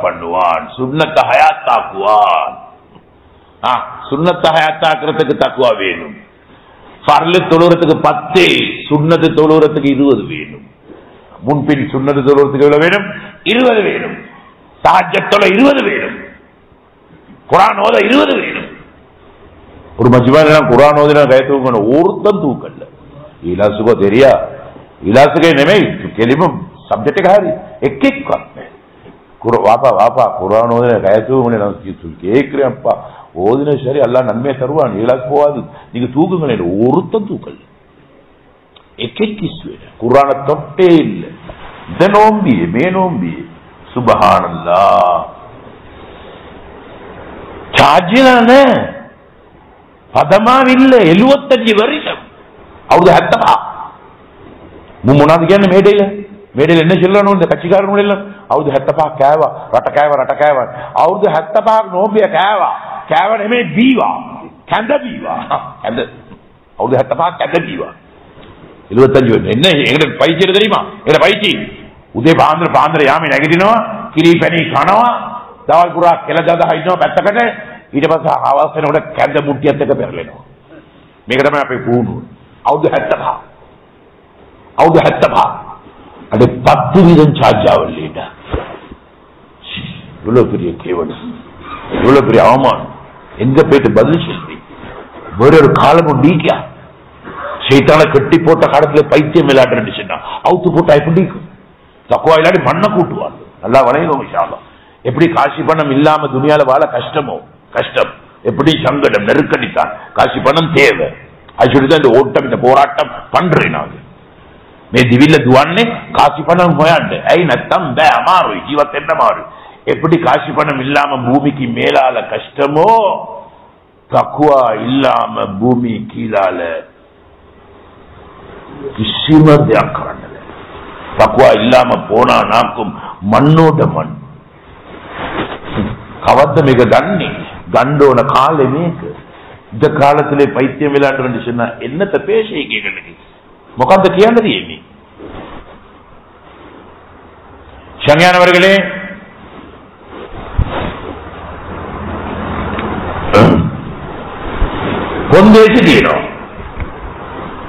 பண்ணுவான். சுன்னத்தை ஹயாத்தாக்குவான். சுன்னத்தை ஹயாத்தாக்குறதுக்கு தக்குவா வேணும். ஃபர்லு தொழுறதுக்கு 10, சுன்னத்து தொழுறதுக்கு 20 வேணும். முன்பின் சுன்னத்து தொழுறதுக்கு எவ்வளவு வேணும்? 20 வேணும். தஹஜ்ஜுத் 20 வேணும். குர்ஆன் ஓத 20 வேணும். ஒரு மஜ்மால குர்ஆன் ஓதினா கை தூக்கணும். ஒருத்தன் தூக்கல. இலாசுகோ தெரியா? இலாசுகே නෙමෙයි කෙලිම සබ්ජෙක්ට් එක හරි. එක්කෙක්වත් නැහැ. வாப்பா குர்ஆன் ஓதினா கை தூக்கணும் நான் கேக்குறேன். அப்பா ஓதினா சரி அல்லாஹ் நன்மை தருவான். இலாஸ் போவாது. நீங்க தூக்குங்களே. ஒருத்தன் தூக்கல. එක්කෙක්කිස් වෙන. කුර්ආන தொட்டே இல்ல. இந்த நோம்பி மே நோம்பி. சுப்ஹானல்லாஹ். சாஜினானே பதமாவில்லை. 75 வருஷம் அவரு ஹத்தபா முன்னாடி කියන්නේ මේඩේල என்ன சொல்லணும் இந்த கட்சிக்காரங்க எல்லாம் අවුරුදු 75 කෑවා රට කෑවා අවුරුදු 75ක් නෝබිය කෑවා නෙමෙයි බීවා කැඳ බීවා අවුරුදු 75ක් කැඳ බීවා 75 என்ன எங்களுக்கு பயிற்சி தெரியுமா? எங்க பயிற்சி உதய பாந்திர யாமி நெகட்டிනවා කිරි පැණි කනවා දවල්පුරා කෙලදදා ඉන්නවා පැත්තකට ඊට පස්සේ හවස් වෙනකොට කැඳ මුට්ටියත් එක පෙරලෙනවා. මේක තමයි අපේ පුහුණුව. අවුරුදු 75. අවුරුදු 75. අද 10 வீதம் சார்ஜ் ஆகலைடா. இவ்வளவு பெரிய கேவலம், இவ்வளவு பெரிய அவமானம். எங்க போயிட்டு பதில் சொல்லி வேறொரு காலமும் நீக்கியா சைத்தான கட்டி போட்ட காலத்துல பைத்தியம் விளையாடுறேன்னு சொன்னா அவுத்து போட்டா எப்படி தக்குவா இல்லாடி மண்ணை கூட்டுவாங்க. நல்லா வளையும் விஷயம். எப்படி காசி பணம் இல்லாம துணியால வாழ கஷ்டமோ கஷ்டம், எப்படி சங்கடம் நெருக்கடித்தான். காசி பணம் தேவை. அது சொல்லிதான் இந்த ஓட்டம் இந்த போராட்டம் பண்றேன். நாங்க மே திவில்ல துவான்னே காசி பணம் போயாண்டு ஐ நத்தம் பே அமாறு ஜீவத் என்ன மாறு. எப்படி காசி பணம் இல்லாம பூமிக்கு மேலால கஷ்டமோ தக்குவா இல்லாம பூமி கீழால කිසිම දෙයක් කරන්න බැහැ. තකුවා ඉල්ලාම போனா நாக்கும் மண்ணோட மண். කවද්ද මේක ගන්නේ? ගන්න ඕන කාලේ මේක. இந்த காலத்திலே பைத்தியம் விளையாடுறேன்னு சொன்னா என்னத்த பேசை கேட்கணும்? මොකද්ද කියන්න තියෙන්නේ? ஷங்கியானவர்களே, කොන්දේසි තියෙනවා.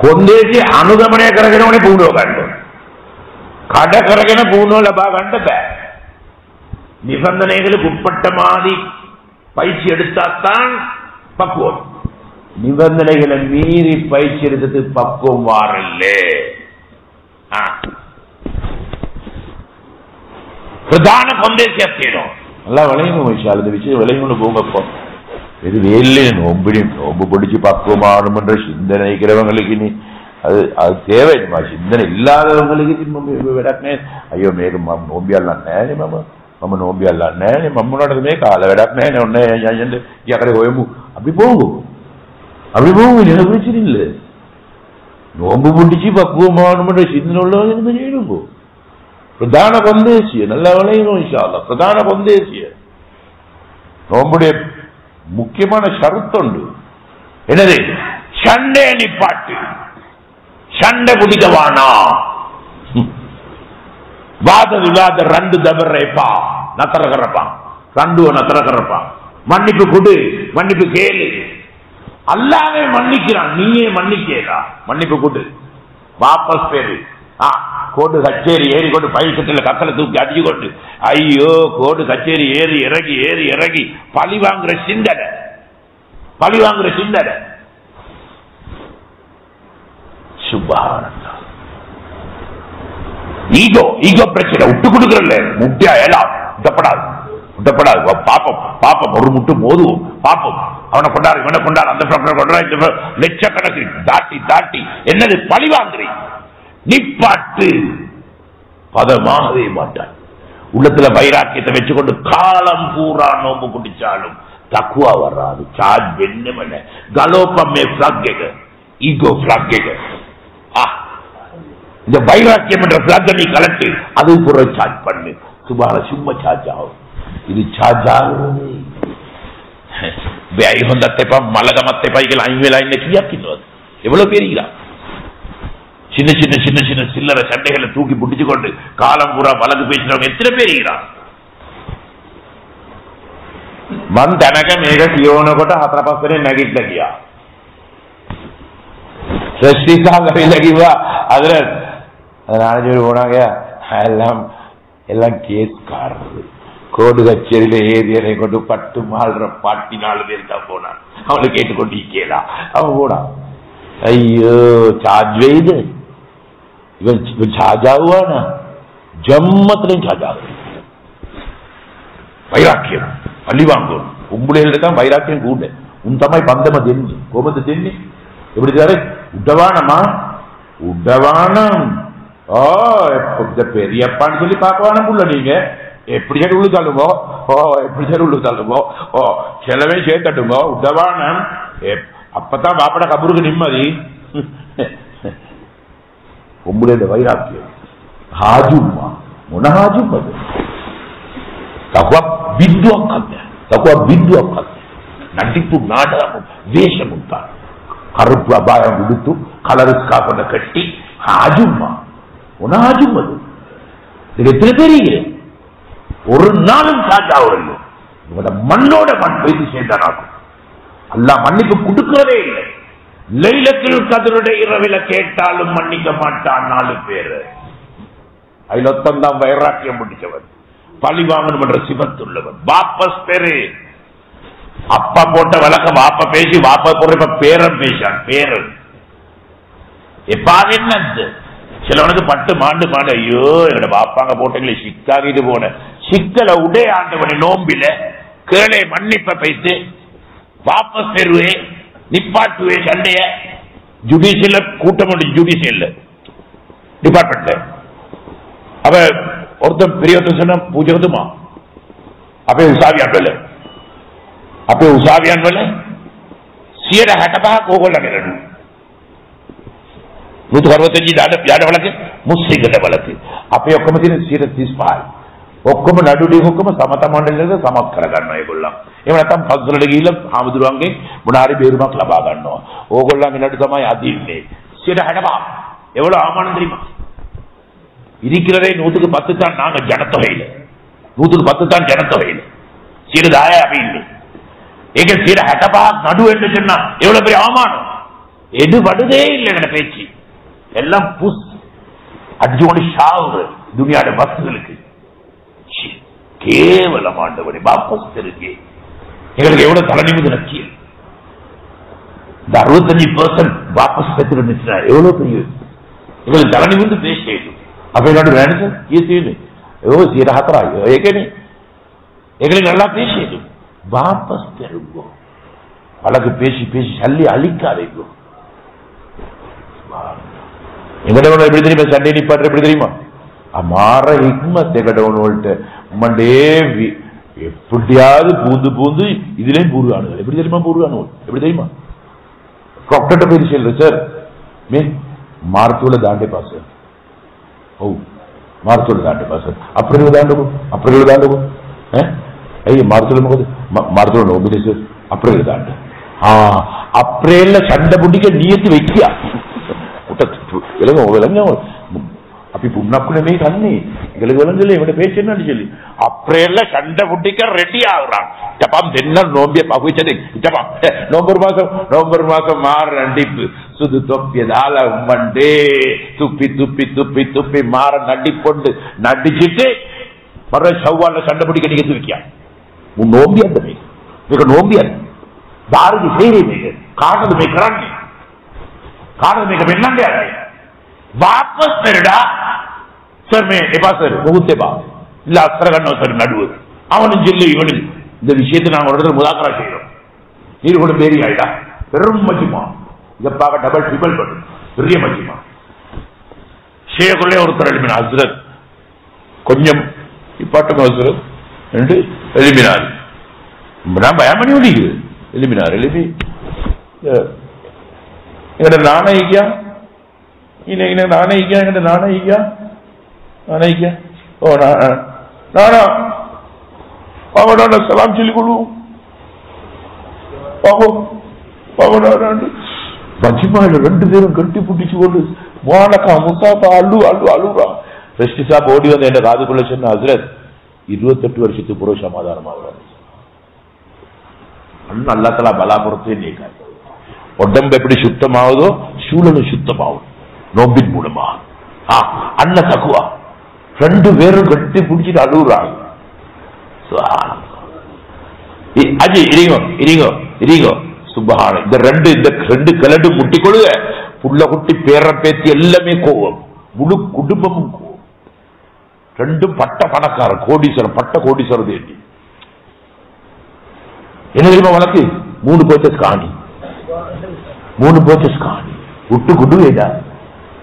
කොන්දේසි අනුගමනය කරගෙන ඕනේ පුහුණුව ගන්න. කඩ කරගෙන පුහුණුව ලබා ගන්න බෑ. நிபந்தனைகளுக்கு உட்பட்ட மாதிரி பயிற்சி எடுத்தாத்தான் பக்குவம். நிபந்தனைகளை மீறி பயிற்சி எடுத்தது பக்குவம் வாரல்ல. பிரதான கொந்தேசியா செய்யணும். நல்லா விளையணும் விஷயம். அந்த விஷயம் விளையணும்னு போங்கப்போ. இது வேலை நோம்பு பிடிச்சு பக்குவமானும் என்ற சிந்தனை இருக்கிறவங்களுக்கு நீ அது அது தேவைமா. சிந்தனை இல்லாதவங்களுக்கு விடக்னே ஐயோ மேக நோம்பியாலாம் நேனே மாமா මම නෝඹියල්ලා නැහැ මම මොනවටද මේ කාලා වැඩක් නැහැ ඔන්න යන්නේ යකරේ හොයමු අපි போவோம் ඉන්න ප්‍රශ්න இல்ல நோம்பு பிடிச்சி பக்குவமானும் சிந்தனை உள்ளவங்க செய்யணும். பிரதான கொந்தேசிய நல்ல விளையணும் இன்ஷா அல்லாஹ். பிரதான கொந்தேசிய நோம்புடைய முக்கியமான ஷரத்துண்டு என்னது? சண்டை நிப்பாட்டு. சண்டை பிடிக்கவானா வாத விவாத ரெண்டு தபர்ப்பா நத்தர கரப்பா ரெண்டு நத்தர கரப்பா. மன்னிப்பு கொடு, மன்னிப்பு கேளு. அல்லாவே மன்னிக்கிறான், நீயே மன்னிக்கா. மன்னிப்பு கொடு, வாபஸ் பேரு. கோடு கச்சேரி ஏறி கொண்டு பயிற்சத்தில் கத்தலை தூக்கி அடிச்சு கொண்டு ஐயோ கோடு கச்சேரி ஏறி இறங்கி பழி வாங்குற சிந்தனை, பழி வாங்குற சிந்தனை. சுப்ஹானல்லாஹ். ஈகோ பிரச்சனை விட்டு கொடுக்கறல முட்டியா எல்லாம் விட்டப்படாது. பாப்பம் ஒரு முட்டு மோதுவோம். பாப்போம் அவனை கொண்டாரு இவனை கொண்டாரு அந்த கொண்டாரு லட்சக்கணக்கு தாட்டி என்னது பழி வாங்குறீங்க? நிப்பாட்டு. பதமாகவே மாட்டான். உள்ளத்துல வைராக்கியத்தை வச்சுக்கொண்டு காலம் பூரா நோம்பு குடிச்சாலும் தக்குவா வராது. சார்ஜ் வெண்ணமன கலோப்பமே பிளாக் ஈகோ பிளாக். இந்த வைராக்கியம் என்ற பிளாக் நீ கலட்டு, அது புற சார்ஜ் பண்ணு. சுபால சும்மா சார்ஜ் ஆகும். இது சார்ஜ் ஆகுது. மலகமத்தை பைகள் 5,000 எவ்வளவு பேருகிறான். சின்ன சின்ன சின்ன சின்ன சில்லற சண்டைகளை தூக்கி பிடிச்சு கொண்டு காலம் பூரா வழக்கு பேசினவங்க எத்தனை பேருகிறான். மண் தனக மேக சியோன கொட்ட 4 நகிட்ட கியா லகிவா அதுல நாலு போனாங்க. எல்லாம் கேஸ்காரது. கோடு கச்சேரியில ஏரியனை கொண்டு பட்டு மாள்ற பாட்டி 4 பேர் தான் போனான். அவனை கேட்டுக்கொண்டு கேளா அவன் போனான். ஐயோ சார்ஜ் வைது இவன் சார்ஜ் ஆகுவானா? ஜம்மத்திலையும் சார்ஜ் ஆகுது. வைராக்கியம் பள்ளி வாங்கும். உம்புளையில தான் வைராக்கியம் கூட. உன் தம்மாய் பந்தம தென்னி கோபத்தை தென்னி எப்படி சாரு உடவானமா உடவானம். பெரியப்பான்னு சொல்லி பார்க்கவான புள்ள நீங்க எப்படி சரி உள்ளு தள்ளுமோ எப்படி சரி உள்ளு தள்ளுமோ செலவே சேர்த்தட்டுமோ உடவானம். அப்பதான் பாப்பட கபருக்கு நிம்மதி. உங்களுடைய வைராக்கியம் ஹாஜுமா முனஹாஜும் அது தக்குவா வித்வக்கல்ல நடிப்பு நாடகமும் வேஷமும் தான். கருப்பு அபாயம் கொடுத்து கலருக்காக கட்டி ஹாஜுமா முனஹாஜும் அது. இது எத்தனை பேர் ஒரு நாளும் சார்ஜ் ஆகணும். இவட மண்ணோட மண் பேசி சேர்ந்தானாகும். அல்லாஹ் மன்னிப்பு கொடுக்கிறதே இல்லை. லைலத்துல் கத்ருடைய இரவில கேட்டாலும் மன்னிக்க மாட்டான் 4 பேர். அதுல ஒத்தந்தான் வைராக்கியம் முடிச்சவன், பழி வாங்கணும் என்ற சிவத்துள்ளவன். வாபஸ் பெரு அப்பா போட்ட வழக்க வாப்ப பேசி வாப்பா போற பேரன் பேசான். பேரன் எப்பாது என்னது சிலவனுக்கு பட்டு மாண்டு மாண்டு ஐயோ என்னோட பாப்பாங்க போட்டங்களே சிக்காகிட்டு போன சிக்கலை உடே ஆண்டவனை நோம்பில கேளே மன்னிப்ப பைத்து வாபஸ் பெறுவே நிப்பாட்டுவே சண்டைய ஜுடிஷியல் கூட்டம் உண்டு. ஜுடிஷியல் டிபார்ட்மெண்ட்ல அவ ஒருத்தன் பெரியவர்த்த சொன்ன பூஜை வந்துமா அப்பே உசாவியான் வேலை අපේ උසාවියන් වල 165ක් ඕගොල්ලන්ගේ නඩු. 165 යාඩවලක මුස්ලිම්කඩ වලක. අපේ ඔක්කොම තියෙන 135යි. ඔක්කොම නඩු ටික ඔක්කොම සමත මණ්ඩලයකට සමත් කර ගන්නවා ඒගොල්ලන්. එහෙම නැත්නම් පස්වලට ගිහිල්ලා ආමුදුරන්ගේ මොනාරි බේරුමක් ලබා ගන්නවා. ඕගොල්ලන්ගේ නඩු තමයි අදින්නේ. 165. எவ்வளவு அவமானம் தெரியுமா? இருக்கிறதே 110 தான் நாங்க ஜனத்தொகையில. 110 தான் ஜனத்தொகையில. 10 அப்படின்னு ஏக 165 நடு என்று சொன்னா எவ்வளவு பெரிய அவமானம். எடுபடுதே இல்லை எங்க பேச்சு. எல்லாம் புஸ் அடிச்சு கொண்டு ஷாவு துனியாட பஸ்களுக்கு. கேவலம் ஆண்டவனே வாபஸ் தெரிஞ்சு எங்களுக்கு எவ்வளவு தலை நிமிந்து நக்கியல். இந்த 65% வாபஸ் பெற்று இருந்துச்சுன்னா எவ்வளவு பெரிய எங்களுக்கு தலை நிமிந்து பேசியது. அப்ப என்னோட வேணும் சார் ஈஸின்னு எவ்வளவு 104 ஏகனே எங்களுக்கு நல்லா பேசியது. வாபஸ் பெறுங்கோ. வழக்கு பேசி பேசி சல்லி அழிக்காதீங்கோ. எங்கடவன எப்படி தெரியுமா சண்டை நிப்பாட்டு எப்படி தெரியுமா? அமார ஹிக்மத் எங்கடவனோல்ட்ட உம்மண்டே எப்படியாவது பூந்து பூந்து இதுலயும் பூர்வானுகள் எப்படி தெரியுமா? பூர்வானுகள் எப்படி தெரியுமா? டாக்டர்கிட்ட போய் சொல்ற சார் மீன் மார்த்தூல தாண்டே பாஸ் ஓ மார்த்தூல தாண்டே பாஸ் அப்புறம் தாண்டுவோம் அப்புறம் தாண்டுவோம் மார்த்தூல நோம்பு சார் அப்புறம் தாண்டு அப்ரேல்ல சண்டை புண்டிக்க நீயத்து வைக்கியா விளங்க அப்படி புண்ணக்குனமே கண்ணி எங்களுக்கு விளங்கல இவனை பேச என்னன்னு சொல்லி அப்ரேல்ல சண்டை புண்டிக்க ரெடி ஆகுறான். டப்பாம் தென்ன நோம்பிய பகுச்சது நவம்பர் மாசம் மாற நடிப்பு சுது தொப்பியதால உம்மண்டே துப்பி துப்பி துப்பி துப்பி மாற நடிப்பொண்டு நடிச்சுட்டு மறு செவ்வாழ்ல சண்டை பிடிக்க நீங்க வைக்கியா உன் நோம்பியா மிக நோம்பியா தாருக்கு செய்ய காரணது மிக்கிறான் காரணது மிக என்னங்க வாபஸ் பெருடா சார் எப்பா சார் முகூர்த்தே பா இல்ல அசரகண்ணோ சார் நடுவு அவனும் சொல்லு இவனு இந்த விஷயத்தை நாங்க ஒரு இடத்துல முதாக்கரா செய்யறோம். நீர் கூட பேரி ஆயிடா பெரும் மஜ்மா இதப்பாக டபுள் ட்ரிபிள் பண்ணு பெரிய மஜ்மா ஷேகுள்ளே ஒருத்தர் எழுப்பின ஹஸ்ரத் கொஞ்சம் இப்பாட்டும் ஹஸ்ரத் என்று எழுப்பினார். நான் பயமணி ஒழிக்குது எழுப்பினார். எழுப்பி எங்கட நாணயிக்கா நாணயிக்கா எங்கட நாணயிக்கா நாணயிக்கா ஓ நானா பாவடான சலாம் சொல்லிக் கொள்வோம் மஜ்மால 2 பேரும் கட்டி புட்டிச்சு கொண்டு மோனக்கா முசாபா அள்ளு அள்ளு அழுறா. ரெஸ்டி சாப் ஓடி வந்து என்ன காதுக்குள்ள சொன்ன ஹஸ்ரத் 28 வருஷத்துக்கு புற சமாதானமாகிறார். அல்லா தலா பலாபுரத்தை நீக்காது. உடம்பு எப்படி சுத்தமாவதோ சூழலும் சுத்தமாகும் நோம்பின் மூலமா. அண்ண தக்குவா 2 பேரும் கட்டி பிடிச்சிட்டு அழுகுறாங்க. அஜி இருங்கோ இருங்கோ இருங்கோ சுபஹான இந்த ரெண்டு கலடு முட்டிக்கொள்ளுக புள்ள குட்டி பேர பேத்தி எல்லாமே கோவம் முழு குடும்பமும் கோவம். 2 பட்ட பணக்காரர் கோடீஸ்வரர் பட்ட கோடீஸ்வரர் தேடி என்ன தெரியுமா உனக்கு 3 பர்ச்சஸ் காணி 3 பர்ச்சஸ் காணி விட்டு குடு வேண்டா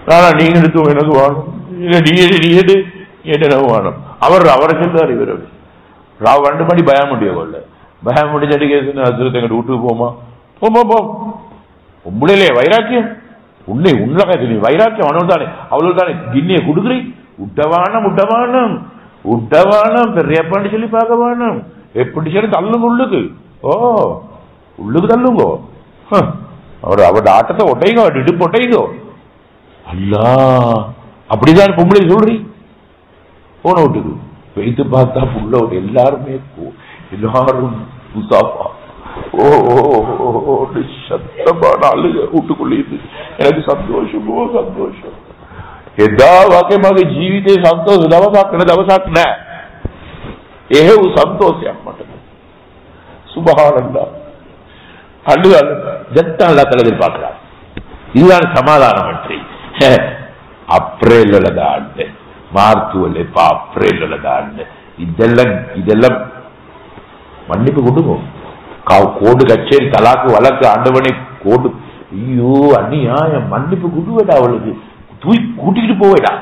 நானா நீங்க எடுத்து எனக்கு வேணும் இல்ல நீ என்ன வேணும் அவரை சொல்றாரு இவர் ராவ் 2 மணி பயம் முடியவில்லை பயம் முடிஞ்சடி கேசு ஹஸ்ரத் எங்க வீட்டுக்கு போமா போமா போ உண்மையிலே வைராக்கியம் உன்னை உண்மை வைராக்கியம் அவனோடு தானே அவளோடு தானே கிண்ணியை கொடுக்குறீ உட்டவானம் உட்டவானம் உட்டவானம் பெரியப்பான்னு சொல்லி பார்க்க வேணும் எப்படி சொல்லி தள்ளுங்க உள்ளுக்கு ஓ உள்ளுக்கு தள்ளுங்கோ அவரோட ஆட்டத்தை ஒட்டைங்கோ இடுப்பு ஒட்டைங்கோ அல்லா அப்படிதான் பொம்பளை சொல்றீ போன விட்டுக்கு வைத்து பார்த்தா புள்ள எல்லாருமே எல்லாரும் முசாஃபா. ஓ சத்தமான அழுக வீட்டுக்குள்ளேருந்து. எனக்கு சந்தோஷமோ சந்தோஷம். එදා වගේ මගේ ජීවිතේ සන්තෝෂ දවසක් නෑ. එහෙව් සන්තෝෂයක් මට. சுபஹானல்லாஹ். அழுது ஜெத்தா அல்லா தஆலா எதிர்பார்க்கிறார். இதுதான் சமாதானமற்றி. அப்ரேல்ல தாண்டு மார்ச்சுல ஏப்ரல்ல தாண்டு இதெல்லாம் மன்னிப்பு கொடுங்க. கோடு கச்சேரி தலாக்கு வழக்கு ஆண்டவனை கோடு. ஐயோ அநியாயம், மன்னிப்பு கொடுவேடா, அவளுக்கு கூட்டிக்கிட்டு போவேடா.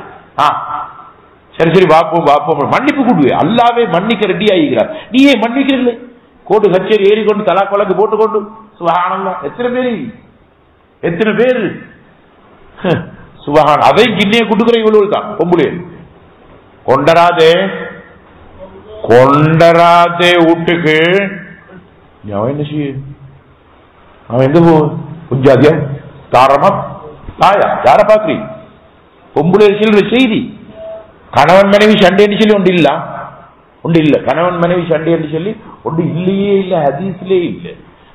சரி சரி வாப்போம் மன்னிப்பு கொடுவே. அல்லாவே மன்னிக்க ரெடி ஆகிறார். நீ ஏன் மன்னிக்கிறீங்களே? கோடு கச்சேரி ஏறிக்கொண்டு தலாக்கு வழக்கு போட்டுக்கொண்டு சுபஹானல்லாஹ். எத்தனை பேரு சுபஹான். அதை கிண்ணிய குடுக்கிற இவ்வளவு தான். பொம்புலே கொண்டராதே வீட்டுக்கு அவன் என்ன செய்ய? அவன் எங்க போ கொஞ்சம் அதிகம் தாரமா தாயா யார பாக்குறீ? பொம்புலே சொல்ற செய்தி கணவன் மனைவி சண்டைன்னு சொல்லி ஒன்று இல்ல. கணவன் மனைவி சண்டை என்று சொல்லி ஒன்று இல்லையே இல்ல. ஹதீஸ்லயே இல்ல.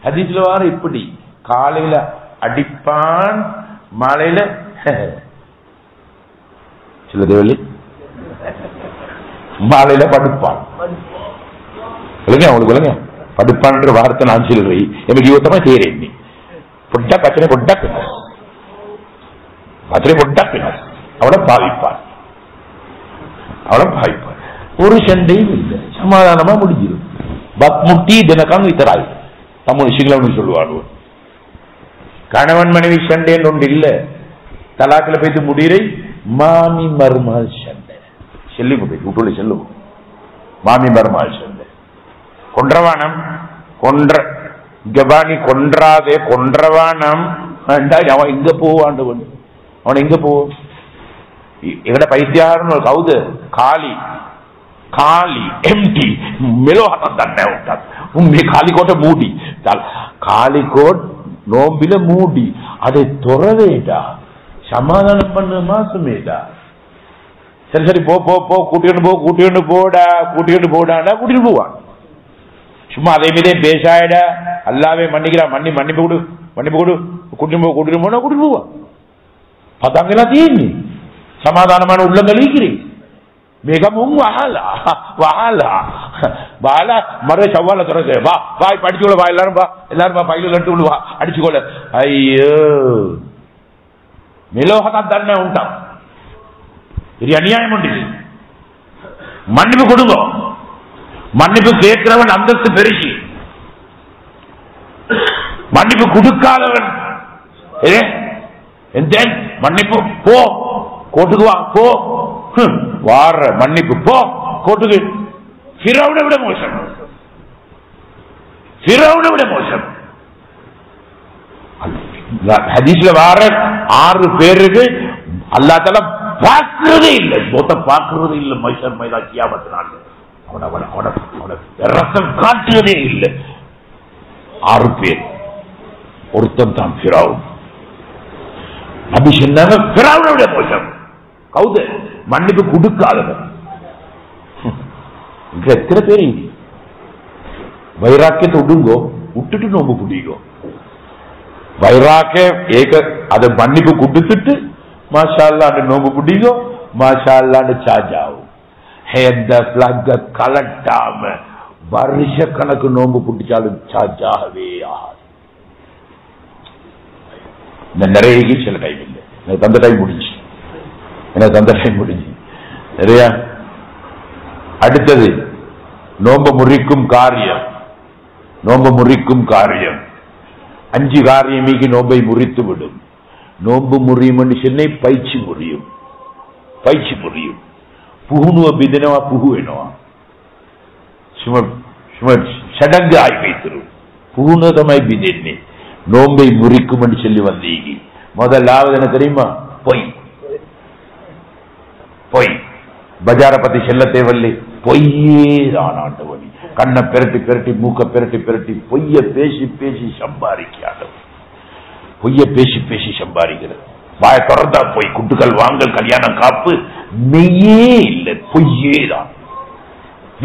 ஹதீஸ்ல வார இப்படி காலையில அடிப்பான், மாலையில சில தேவலி மாலையில படுப்பான். அவங்களுக்கு விளங்க படுப்பான்ற வார்த்தை நான் சொல்றேன். எனக்கு யுவத்தமா செய்யறேன். நீ பொட்டா கச்சனை பொட்டாக்கினார் அவளை பாவிப்பான். ஒரு சண்டையும் இல்லை. சமாதானமா முடிஞ்சிடும். பக்முட்டி தினக்காங்க இத்தராய் தமிழ் விஷயங்கள சொல்லுவாங்க. கணவன் மனைவி சண்டை ஒன்று இல்ல. தலாக்கில் போய்த்து முடிரை மாமி மருமாள் சண்டை செல்லி வீட்டுல செல்லுவோம். மாமி மருமாள் சண்டை கொன்றவானம் கபானி கொன்றாதே கொன்றவானம். அவன் இங்க போவாண்டவன். அவன் எங்க போவோம்? எங்கட பைத்தியாரன்னு கவுது ఖాళీ ఎంటీ మెలోహతంటే ఉంటారు. ఖాళీకోట మూడి ఖాళీకోట్ நோம்பில மூடி அதை துறவேடா. சமாதானம் பண்ண மாசமேடா. சரி சரி போ கூட்டிட்டு போடாடா கூட்டிட்டு போவான். சும்மா அதே மீதே பேசாயடா. அல்லாவே மன்னிக்கிறான். மன்னிப்பு கொடு கூட்டிட்டு போனா கூட்டிட்டு போவான். பத்தாங்களா தீனி சமாதானமான உள்ளங்கள் இருக்கிறேன். மிகவும் மர சவால திறக்க வா இப்ப அடிச்சுக்கொள்ள வா. எல்லாரும் பையில எடுத்து வா அடிச்சுக்கொள்ள. ஐயோ மெலோகத்தான் தன்மை உண்டாம். இது அநியாயம் உண்டு. மன்னிப்பு கொடுங்க. மன்னிப்பு கேட்கிறவன் அந்தஸ்து பெருகி, மன்னிப்பு கொடுக்காதவன் மன்னிப்பு போ கோட்டுக்கு வா போ வார மன்னிப்பு போ கோட்டுக்கு. ஃபிரௌனை விட மோசம். ஹதீஸ்ல வார 6 பேருக்கு அல்லாஹ் தஆலா பார்க்கிறதே இல்லை. பார்க்கிறதே இல்லை. மைசர் மைதா கியாமத் நாள் அவன ரத்தம் காட்டுறதே இல்லை. 6 பேர். ஒருத்தன் தான் ஃபிரௌன். நபி சொன்னாங்க ஃபிரௌனை விட மோசம். கவுது மன்னிப்பு கொடுக்காதவன். எத்தனை பேர் வைராக்கியத்தை விடுங்கோ, விட்டுட்டு நோம்பு பிடிக்கும். வைராக்கிய அதை மன்னிப்பு கொடுத்துட்டு மாஷா அல்லாஹ் நோம்பு பிடிக்கும். மாஷா அல்லாஹ் சார்ஜ் ஆகும். கலட்டாம வருஷ கணக்கு நோம்பு பிடிச்சாலும் சார்ஜ் ஆகவே ஆகாது. நிறைய சில டைம் இல்லை. எனக்கு அந்த டைம் முடிஞ்சு நிறைய. அடுத்தது நோம்பு முறிக்கும் காரியம். 5 காரியமிக்கு நோம்பை முறித்து விடும். நோம்பு முறியும் என்று சொன்ன பயிற்சி முறியும். புகுனுவ பிதனவா புகுவேனவா சடங்கு ஆய் வைத்திரும். புகுனதமாய் பிதென்னே நோம்பை முறிக்கும் என்று சொல்லி வந்தீங்க. முதலாவது என்ன தெரியுமா? பொய். பஜார பத்தி செல்ல தேவையில்லை. பொய்யே தான் ஆண்டவனி. கண்ணை பெரட்டி மூக்க பெரட்டி பொய்ய பேசி சம்பாதிக்கிறது. வாய தொடர்ந்தா போய் குட்டுக்கள் வாங்கல் கல்யாணம் காப்பு மெய்யே இல்லை. பொய்யே தான்.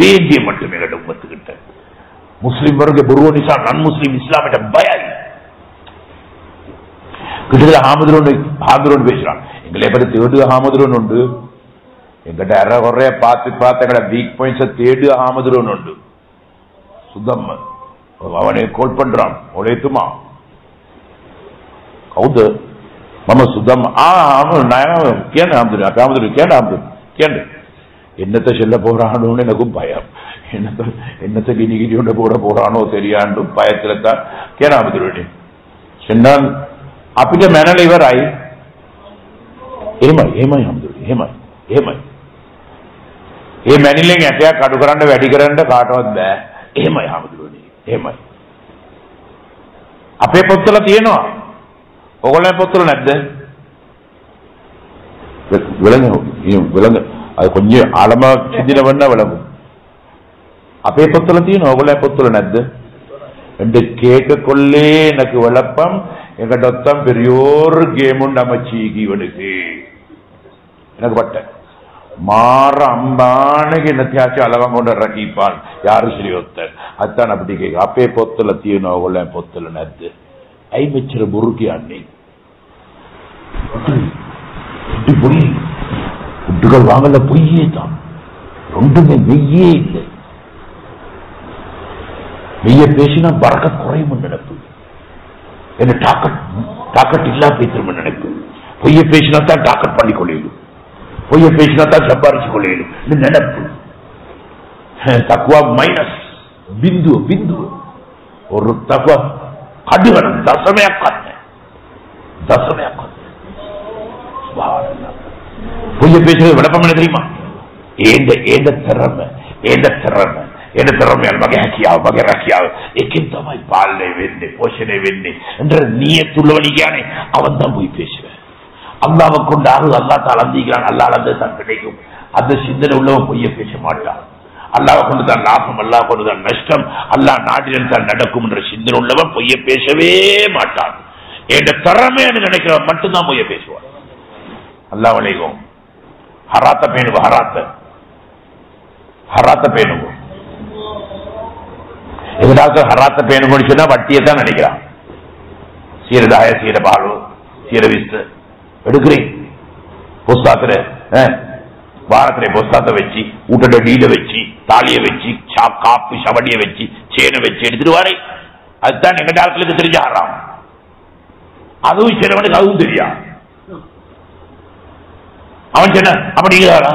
வேண்டிய மட்டுமே உம்மத்துக்கிட்ட මුස්ලිම් වර්ගයේ බොරුව නිසා නන් මුස්ලිම් ඉස්ලාමයට බයයි. கிட்டத்தட்ட ஹாமதுரோன்னு பேசுறான். எங்களை பத்தி தேடுக ஹாமதுரோன்னு உண்டு. எங்கிட்ட அற குறைய பார்த்து எங்கட வீக் பாயிண்ட்ஸை தேடுக ஹாமதுரோன்னு உண்டு. சுத்தம் அவனை கோல் பண்றான். ஒழைத்துமா கவுது மம சுத்தம் கேண்டு என்னத்தை செல்ல போறானோன்னு எனக்கும் பயம். என்னத்தை கிணி கொண்டு போறானோ தெரியாண்டு பயத்துல தான் கேனாமதுருவேன் சொன்னான். අපිට මැනලා ඉවරයි. එහෙමයි හම්දුනේ. එහෙමයි. මේ මැනිල්ලෙන් ඇටයක් අඩු කරන්න වැඩි කරන්න කාටවත් බෑ. එහෙමයි හම්දුනේ. එහෙමයි. අපේ පොත්වල තියෙනවා. ඔයගොල්ලෝ පොත්වල නැද්ද? விலங்கு அது கொஞ்சம் ஆழமா சிந்தினவன்னா விளங்கும். අපේ පොත්වල තියෙනවා. ඔයගොල්ලෝ පොත්වල නැද්ද? ரெண்டு கேட்க கொள்ளே எனக்கு விளப்பம் எங்கடத்தான் பெரியோர் கேம் உண்டு அமைச்சீகி இவனுக்கு எனக்கு பட்ட மாற அம்பானுக்கு என்னத்தையாச்சும் அளவங்க கொண்டு ரக்கிப்பான் யாரு சரி ஒருத்தர் அத்தான் அப்படி கேட்க அப்பே பொத்துல தீனோல பொத்துல நத்து ஐ வச்சிட முறுக்கி அண்ணி பொய் குட்டுகள் வாங்கல பொய்யே தான் ரெண்டுமே மெய்யே இல்லை. மெய்ய பேசினா பறக்கத் குறையும் நினைப்பு. என்ன டாக்கட் இல்லா பேசும் நினைப்பு. பொய்ய பேசினா தான் டாக்கட் பண்ணி கொள்ளையிலும். பொய்ய பேசினா தான் சம்பாரிச்சு கொள்ளையிலும் நினைப்பு. தக்குவா மைனஸ் பிந்து ஒரு தக்குவா கடுவனம் தசமையாக்காத்த பொய்ய பேசுறது விளப்பம் என்ன தெரியுமா? ஏந்த திறமை என்ன திறமையால் மகை ரக்கியாவு எக்கிந்தமாய் பால்லை வெண்ணி போஷனை வெண்ணி என்ற நீயத்துள்ளவனிக்கானே அவன் தான் போய் பேசுவேன். அல்லாவை கொண்டாரு அல்லா தான் அந்திக்கிறான். அல்லா அளந்து தான் கிடைக்கும். அந்த சிந்தனை உள்ளவன் பொய்ய பேச மாட்டான். அல்லாவை கொண்டு தான் லாபம், அல்லா கொண்டு தான் நஷ்டம், அல்லா நாட்டில் தான் நடக்கும் என்ற சிந்தனை உள்ளவன் பொய்ய பேசவே மாட்டான். என்ற திறமைன்னு நினைக்கிறவன் மட்டும்தான் பொய்ய பேசுவான். அல்லா வளைக்கும் ஹராத்த பேணுவோம். ஹராத்த பேணுவோம். எதாவது ஹராத்த பேணுன்னு சொன்னா வட்டியை தான் நினைக்கிறான். சீரதாய சீரபாலு சீரவிஸ்து எடுக்கிறேன் புஸ்தாத்துல வாரத்திலே புஸ்தாத்தை வச்சு ஊட்டட டீல வச்சு தாலிய வச்சு காப்பு சவடிய வச்சு சேனை வச்சு எடுத்துட்டு வாரே. அதுதான் எங்க டாக்டருக்கு தெரிஞ்ச ஹராம். அதுவும் சிலவனுக்கு அதுவும் தெரியா. அவன் சொன்ன அப்ப நீங்க தாரா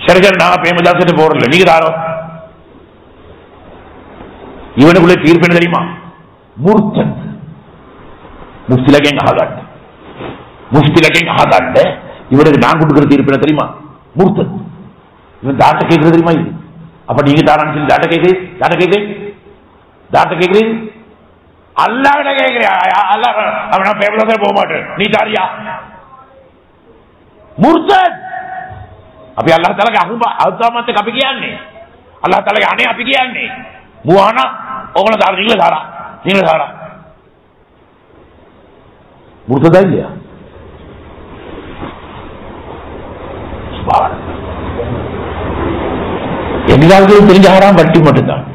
சரி நாங்க பேமதாசத்து போறல நீங்க தாரோ. இவனுக்குள்ள தீர்ப்பு என்ன தெரியுமா? முர்த்தத் முஃப்திலகேங்க ஆகாண்ட இவனுக்கு நான் கொடுக்கிற தீர்ப்பு என்ன தெரியுமா? முர்த்தத். இவன் தாட்ட கேட்கறது தெரியுமா? இது அப்ப நீங்க தாரான்னு சொல்லி தாட்ட கேட்கிறீங்க அல்லாஹ்விட கேட்கிறேன். அல்லாஹ் அவன் பேமதாசே போக மாட்டேன் நீ தாரியா முர்த்தத். අපි අල්ලාහ් තාලාගේ අහුමාත් අපි කියන්නේ අල්ලාහ් තාලාගේ අනේ අපි කියන්නේ මුවානා ඕගොල්ලෝ දාලා நீங்கள தாரா முர்த்ததா இல்லையா? எல்லாருக்கும் தெரிஞ்ச ஹராம் வட்டி மட்டும்தான்.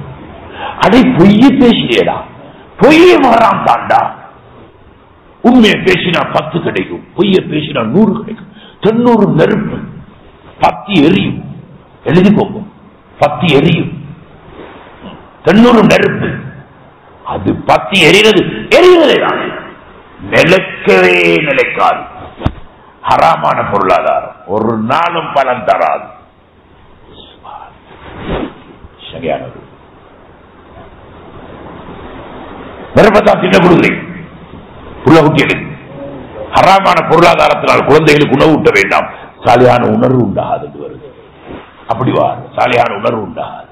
அதை பொய்ய பேசியடா, பொய்ய ஹராம் தாண்டா. உண்மையை பேசினா 10 கிடைக்கும், பொய்ய பேசினா 100 கிடைக்கும். 90 நெருப்பு 10 எரியும். எழுதிக்கோங்க, 10 எரியும். 90 நெருப்பு. அது 10 எரிகிறது நிலைக்கவே நிலைக்காது. ஹராமான பொருளாதாரம் ஒரு நாளும் பலன் தராது. சரியானது. நெருப்பத்தா தின்ன கொடுக்குறேன் புள்ள குட்டிகளுக்கு. ஹராமான பொருளாதாரத்தினால் குழந்தைகளுக்கு உணவு ஊட்ட வேண்டாம். சாலியான உணர்வு உண்டாகாது என்று வருது. அப்படி வா, சாலியான உணர்வு உண்டாகாது.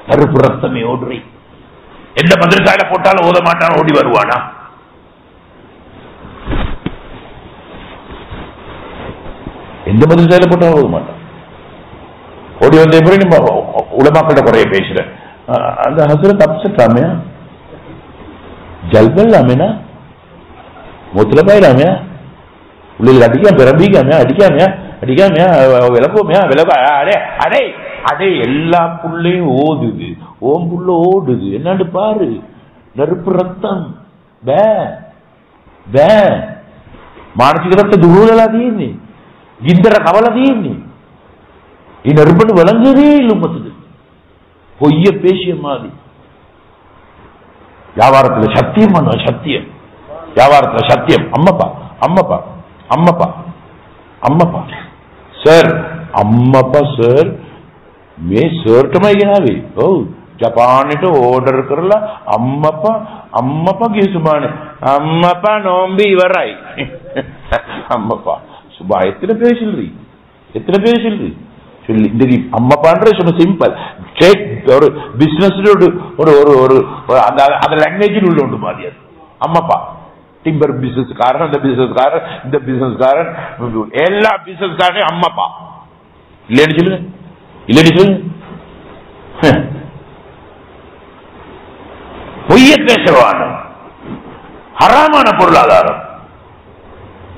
கருப்பு ரத்தமே ஓடுறி. எந்த மந்திரத்தாயில போட்டாலும் ஓத மாட்டான், ஓடி வருவானா? எந்த மந்திரத்தாயில போட்டாலும் ஓத மாட்டான். ஓடி வந்த பிறகு நம்ம உலமாக்கிட்ட குறைய பேசுறேன். அந்த ஹசரத் அப்செட்டாமையா, ஜல்பல்லாமேனா, முத்தலபாயிலாமையா, உள்ளில் அடிக்காம பிறம்பிக்காமையா, அடிக்காமையா விளக்குவோமையா, விளக்கு அடே அடே அதே எல்லா புள்ளையும் ஓடுது, ஓம் புள்ள ஓடுது. என்னன்னு பாரு, நெருப்பு ரத்தம் మానసిక రక్త దుహూలలా తీయండి, గిందర కవల తీయండి. ఈ నరుపుని వలంగరే ఇల్లుమ్మతుడు பொய்ய பேசிய மாதிரி. வியாபாரத்துல சத்தியம் பண்ண, சத்தியம் வியாபாரத்துல சத்தியம். அம்மப்பா அம்மப்பா அம்மப்பா அம்மப்பா सर अम्मप्पा सर मैं सर टमाई गिनावी ओ जापान तो ऑर्डर करला अम्मप्पा अम्मप्पा गिसुमाने अम्मप्पा नोंबी इवराई अम्मप्पा सुबह इतने பேசில்றீ इतने பேசில்றீ சொல்லி இந்த அம்மப்பான்ற சொன்ன சிம்பிள் ட்ரேட் ஒரு பிசினஸ்ல ஒரு ஒரு ஒரு அந்த லாங்குவேஜில் உள்ள ஒன்று மாதிரி அது அம்மப்பா. டிம்பர் பிசினஸ் காரன், அந்த பிசினஸ் காரன், இந்த பிசினஸ் காரன், எல்லா பிசினஸ் காரனையும் அம்மப்பா இல்லைன்னு சொல்லுங்க, இல்லைன்னு சொல்லுங்க. பொய்ய பேசுவான ஹராமான பொருளாதாரம்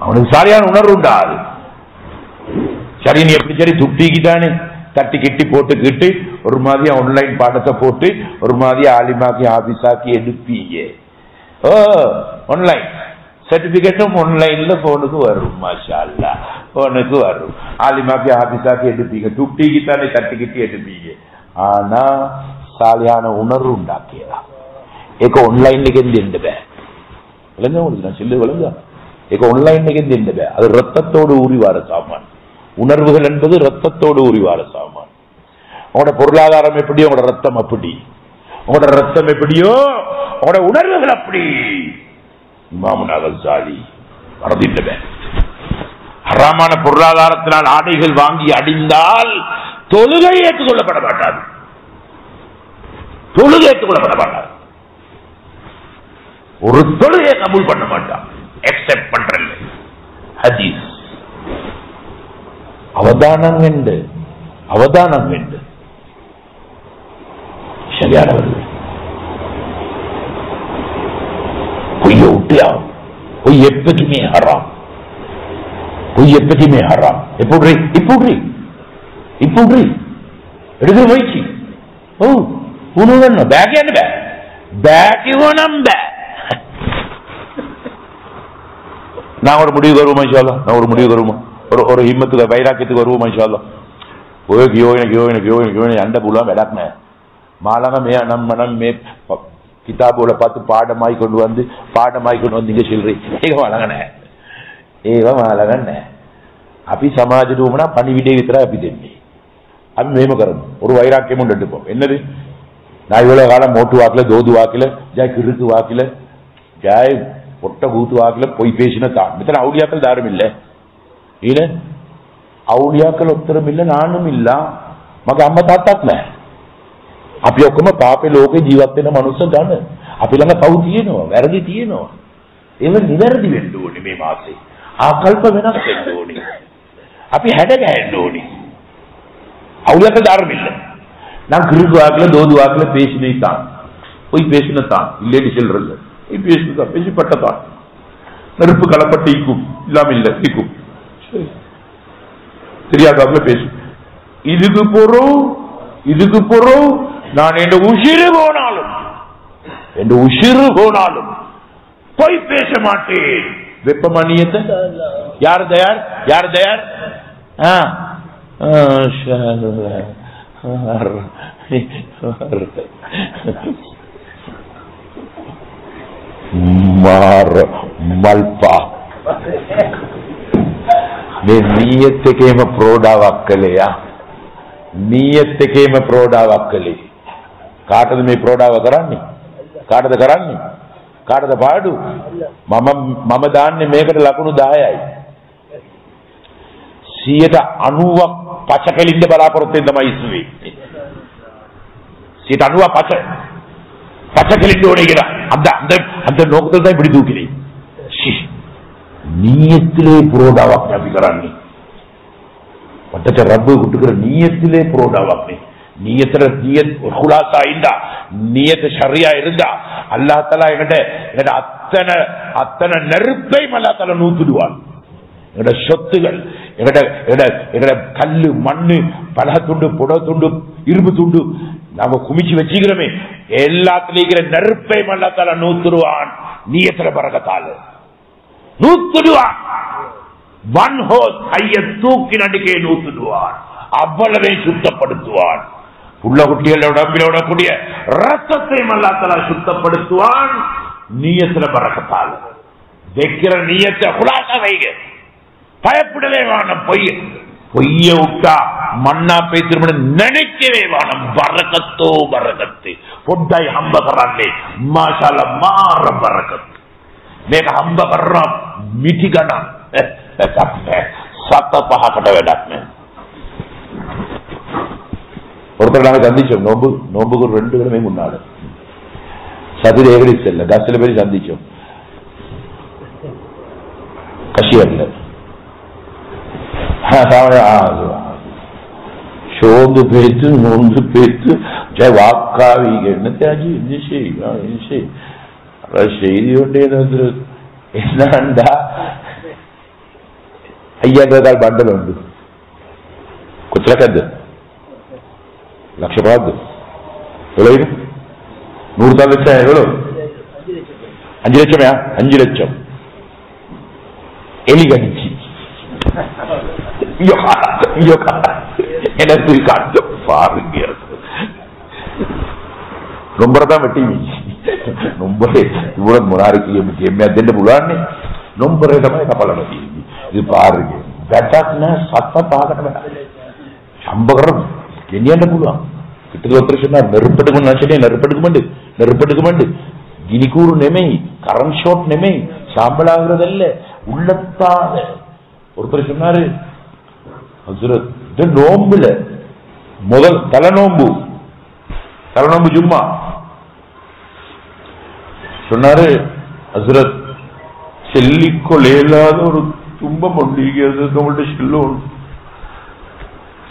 அவனுக்கு சரியான உணர்வு உண்டாது. சரி நீ எப்படி சரி துப்பிக்கிட்டானே தட்டி கிட்டி போட்டுக்கிட்டு ஒரு மாதிரியா ஆன்லைன் பாடத்தை போட்டு ஒரு மாதிரியா ஆலிமாக்கி ஆபீஸாக்கி எடுப்பீங்க. ஓ ஆன்லைன் சர்டிபிகேட்டும் ஆன்லைன்ல போனுக்கு வரும், மாஷா அல்லாஹ் போனுக்கு வரும். ஆலிமாக்கி ஆபீஸாக்கி எடுப்பீங்க, துப்பிக்கிட்டானே தட்டி கிட்டி எடுப்பீங்க. ஆனா சாலியான உணர்வு உண்டாக்கியலாம் एक ऑनलाइन அது ரத்தத்தோடு உரிவார சாமான். உணர்வுகள் என்பது ரத்தத்தோடு உரிவார சாமான். உங்களோட பொருளாதாரம் எப்படியோ உங்களோட ரத்தம் அப்படி, உங்களோட ரத்தம் எப்படியோ உங்களோட உணர்வுகள் அப்படி. இமாமுனாகல் சாலி வரதில்லை. ஹராமான பொருளாதாரத்தினால் ஆடைகள் வாங்கி அடிந்தால் தொழுகை ஏற்றுக்கொள்ளப்பட மாட்டாது, தொழுகை ஏற்றுக்கொள்ளப்பட மாட்டாது. ஒரு தொழுகையை கபூல் பண்ண மாட்டான், அக்செப்ட் பண்றேன். ஹதீஸ் அவதானம் வேண்டு, அவதானம் வேண்டு. சரியானவர்கள் பொய்ய விட்டியாகும். பொய் எப்பதுமே ஹராம், பொய் எப்பதுமே ஹராம். எப்படி இப்படி இப்படி எடுக்க முயற்சி. ஓ உணவு பேக் என்ன பேக் நம்ப நான் ஒரு முடிவுக்கு வருவோமா இன்ஷா அல்லாஹ், நான் ஒரு முடிவுக்கு வருவோமா, ஒரு ஹிம்மத்துக்கு வைராக்கியத்துக்கு வருவோமா இன்ஷா அல்லாஹ். ஓ கியோ எனக்கு அண்ட பூலாம் விடாக்குன மாலாங்க மே நம்ம மே கிதாபோல பார்த்து பாடமாய் கொண்டு வந்து இங்க சொல்றீ ஏக மாலங்கண்ணே ஏக மாலங்கண்ணே අපි සමාජයට උමනා පණිවිඩේ විතරයි අපි දෙන්නේ. අපි මෙහෙම කරමු. ஒரு வைராக்கியம் உண்டு எடுப்போம். என்னது? நான் இவ்வளவு காலம் மோட்டு வாக்குல தோது வாக்குல ஜாய் கிறுக்கு வாக்குல ஜாய் பொட்ட கூத்து வாக்குல போய் பேசின தான். මෙතන අවුලියාக்கள் தாரும் இல்ல. ඊළ අවුලියාக்கள் ඔක්තරම இல்ல, நானும் இல்ல, මගේ අම්මා තාත්තත් නැහැ. අපි ඔක්කොම පාපේ ලෝකේ ජීවත් වෙන මනුස්ස ගන්න. අපි ළඟ පව් තියෙනවා, වැරදි තියෙනවා. ඒව නිවැරදි වෙන්න ඕනේ මේ මාසේ. ආකල්ප වෙනස් වෙන්න ඕනේ. අපි හැඩ ගැහෙන්න ඕනේ. අවුලියාக்கள் தாரும் இல்ல. நான் கிறுக்கு வாக்குல தோது வாக்குல பேசினே தான், போய் பேசின தான், இல்லைன்னு சொல்றல, பேசினதான் பேசிப்பட்டதான். நெருப்பு கலப்பட்டு ஈக்கும் இல்லாம இல்ல ஈக்கும் தெரியாதாப்புல பேசு. இதுக்கு போறோம் நான் என் உசிறு போனாலும் போய் பேச மாட்டேன். வெப்பமணியத்தை யார் தயார், யார் தயார்? मल्पा नियत के में प्रोडा वाक्कले या नियत के में प्रोडा वाक्कले काटद में प्रोडा वकरानी काटद करानी काटद पाडू मम दान ने मेकट लकुණු 10යි 90% පචකලින්ද බලාපොරොත්තු වෙන තමයි ඉස්සුවේ 90% பச்சைக்கலிட்டு ஓடுகிறார். அந்த நோக்கத்தில் தான் இப்படி தூக்கிறேன். நீயத்திலே புரோடாவாக்கிறான். பட்டச்ச ரப்பு விட்டுக்கிற நீயத்திலே புரோடாவாக்னே. நீயத்துல நீயத் குலாசா இருந்தா, நீயத்து சரியா இருந்தா அல்லாஹ் தஆலா என்கிட்ட அத்தனை நெருப்பை அல்லாஹ் தஆலா நூத்துடுவான். எங்கட சொத்துகள், எங்கட கல்லு, மண்ணு, பலக துண்டு, புட துண்டு, இரும்பு துண்டு நாம குமிச்சு வச்சுக்கிறோமே, எல்லாத்திலும் நெருப்பை மல்லாத்தால நூத்துருவான். நீயத்துல பறக்கத்தால் நூத்துடுவான். ஒன் ஹோஸ் கைய தூக்கி நடுக்கே நூத்துடுவான். அவ்வளவை சுத்தப்படுத்துவான். புள்ள குட்டிகளோட உடம்பிலோட கூடிய ரத்தத்தை மல்லாத்தால சுத்தப்படுத்துவான். நீயத்துல பறக்கத்தால் வைக்கிற நீயத்தை குலாசா வைங்க. பயப்படவே வேணும். பொய்ய விட்டா மண்ணா போய் திரும்ப நினைக்கவே வேணும். பறக்கத்தோ பறக்கத்து பொட்டாய் ஹம்ப கராலே மாஷால மாற பறக்கத்து மேக ஹம்ப கர்றா மீठी गाना சத்த பஹாக்கட்ட வேண்டாமே. ஒருத்தர் நாங்கள் சந்திச்சோம். நோம்புக்கு 2 கிழமை முன்னாடி சதுர ஏகடி செல்ல கசில பேர் சந்திச்சோம். கஷியர்ல சோந்து பேத்து நொந்து பேத்து வாக்காவீங்க என்னத்தாச்சு செய்தி கொண்டே என்னண்டா 5000 రూపాయల బండలు ఉంది కుట్లకద్దు లక్ష రూపాయలు ఎவ்வளவு 100 லட்சம் எவ்வளவு 5 லட்சம் 5 லட்சம் எலி கடிச்சு எனக்கு காட்டு பாருங்க. நொம்பரதான் வெட்டி நொம்பரே இவ்வளவு முறாருக்கு எம்மையாதெண்டு புலான்னு நொம்பரேடமா கப்பல வெட்டி இது பாருங்க. பெட்டாக்குன்னா சத்தா பார்க்கணும். சம்பகரம் என்னென்ன புழுவான் கிட்ட ஒருத்தர் சொன்னார் நெருப்படுக்கும் நினைச்சே நெருப்படுக்குமண்டு கினிக்கூறு நெமை கரண்ட் ஷாட் நெமை சாம்பலாகிறதல்ல உள்ளத்தான. ஒருத்தர் சொன்னாரு நோம்புல முதல் தலைநோம்பு ஜும்மா சொன்னாரு ஹசரத் செல்லிக்கொள்ளையில்லாத ஒரு துன்பம் ஒன்றிருக்கிறது நம்மள்ட்ட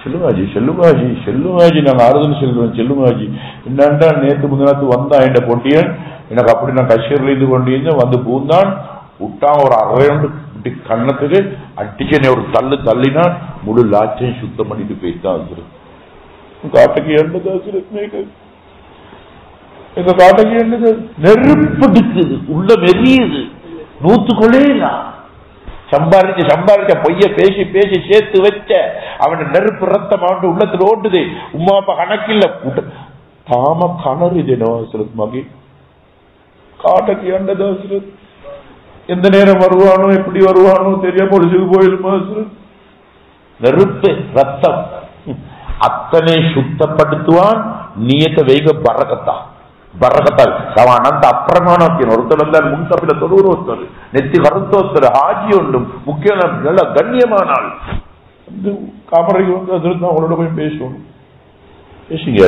செல்லுமாஜி நாங்க ஆறுதல் செல்வோம். செல்லுமாஜி என்னண்டா நேற்று முன்னாத்து வந்தான் என் பொட்டியன் எனக்கு அப்படி நான் கஷீர்ல இருந்து கொண்டிருந்தேன் வந்து பூந்தான் விட்டான் ஒரு அரையண்டு கண்ணத்துக்கு அடிச்சனை ஒரு தள்ளினா முழு லாச்சையும் சுத்தம் பண்ணிட்டு போய்தான் காட்டுக்கு எங்க காட்டுக்கு என்னது நெருப்படுக்குது உள்ள மெரியுது நூத்துக்குள்ளேலாம் சம்பாரிச்ச பொய்ய பேசி சேர்த்து வச்ச அவன நெருப்பு ரத்தம் அவன் உள்ளத்துல ஓட்டுது. உமா அப்பா கணக்கில்ல தாம கணருது மகி காட்டுக்கு என்னது எந்த நேரம் வருவானோ எப்படி வருவானோ தெரியாம பொலிசுக்கு போயிடுமா. நெருப்பு ரத்தம் அத்தனை சுத்தப்படுத்துவான். நீயத்தை வைக பறக்கத்தான் அனந்த அப்பிரமாணம் ஒருத்தர் முன்தப்பில தொழுவர் ஒருத்தர் நெத்தி கருத்து ஒருத்தர் ஹாஜி ஒன்றும் முக்கிய நல்ல கண்ணியமானால் காமரைக்கு வந்து அதில் அவங்களோட போய் பேசணும். பேசுங்க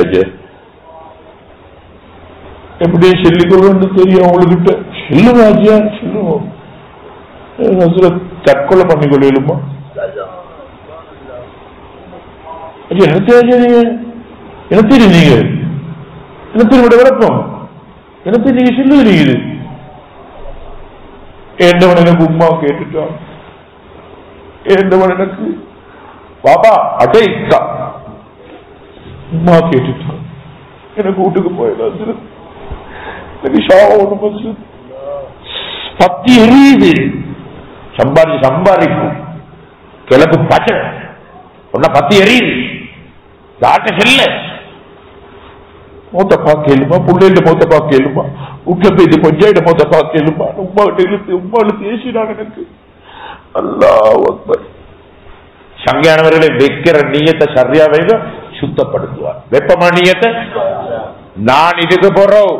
எப்படி சொல்லிக்கொள்ள தெரியும் அவங்ககிட்ட சொல்லுங்க ஆஜியா சொல்லுவோம். தற்கொலை பண்ணிக்கொள்ளுமா என்ன தெரியுங்க இனத்தினுடைய விளக்கம் இனத்தை நீங்க சொல்லுகிறீங்க. ஏண்டவன் எனக்கு உமா கேட்டுட்டான், ஏண்டவன் எனக்கு பாபா அடைத்தா உமா கேட்டுட்டான், எனக்கு வீட்டுக்கு போயிடலாம் எனக்கு பத்தி எரியுது. சம்பாதிக்கும் கிழக்கு பச்சை ஒன்ன பத்தி எரியுது. தாட்ட செல்ல மூத்த பாக்கலுமா புள்ளையில மூத்த பாக்கலுமா வீட்டுல போய் கொஞ்சம் மூத்த பாக்கலுமா உமா இழுத்து ஏசினான் எனக்கு. அல்லாஹ் அக்பர். சங்கையானவர்களை வைக்கிற நீயத்தை சரியா வைங்க சுத்தப்படுத்துவார். வெப்பமான நீயத்தை நான் இதுக்கு போறோம்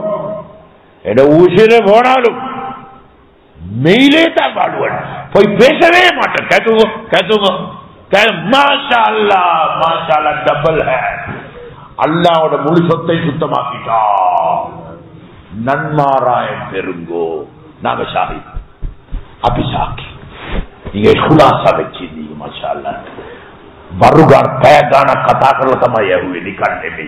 என் உசிர போனாலும் மெயிலே தான் பாடுவேன், போய் பேசவே மாட்டேன். கேத்துங்க மாஷா அல்லாஹ் மாஷா அல்லாஹ் டபுள் ஹே. அல்லாஹ்வோட முழு சொத்தை சுத்தமாக்கிட்டா நன்மாராயம் பெருங்கோ. நாங்க ஷாஹி அபிஷாக்கி நீங்க खुलासा வச்சிருந்தீங்க மாஷா அல்லாஹ். बरुगार कया गाना कथा करला තමයි ඇහුවේ නිකන් නෙමෙයි.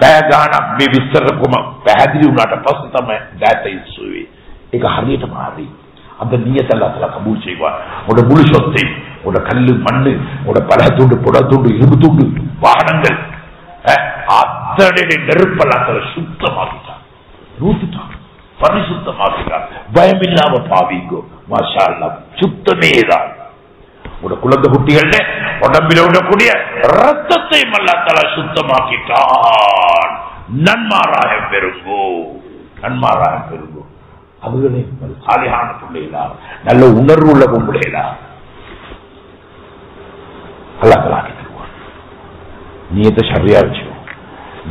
කය ගානක් මේ විස්තර කොම පැහැදිලි වුණාට පස්සේ තමයි දැත ඉස්සුවේ. ඒක හරියටම හරි. அந்த நீயத்தை அல்லாஹ் கபூல் செய்வார். உங்களோட முழு சொத்தை, உங்களோட கல்லு மண்ணு, உங்களோட பல துண்டு புட துண்டு இரும்பு துண்டு வாகனங்கள் அத்தனை நெருப்பல்லாத சுத்தமாக்கிட்டான், நூத்துட்டான், பரிசுத்தமாக்கிட்டான். பயமில்லாம பாவிங்கோ. மாஷா அல்லாஹ் சுத்தமேதான். உங்களோட குழந்தை குட்டிகள் உடம்பில் விடக்கூடிய ரத்தத்தை அல்லாஹ் சுத்தமாக்கிட்டான். நன்மாராக பெருங்கோ, நன்மாராக பெருங்கோ. அவர்களே சாலிஹான பிள்ளைகளா, நல்ல உணர்வு உள்ள பிள்ளைகளா அல்லாஹ் ஆக்கி தருவான். நீயத்தை சரியா வச்சு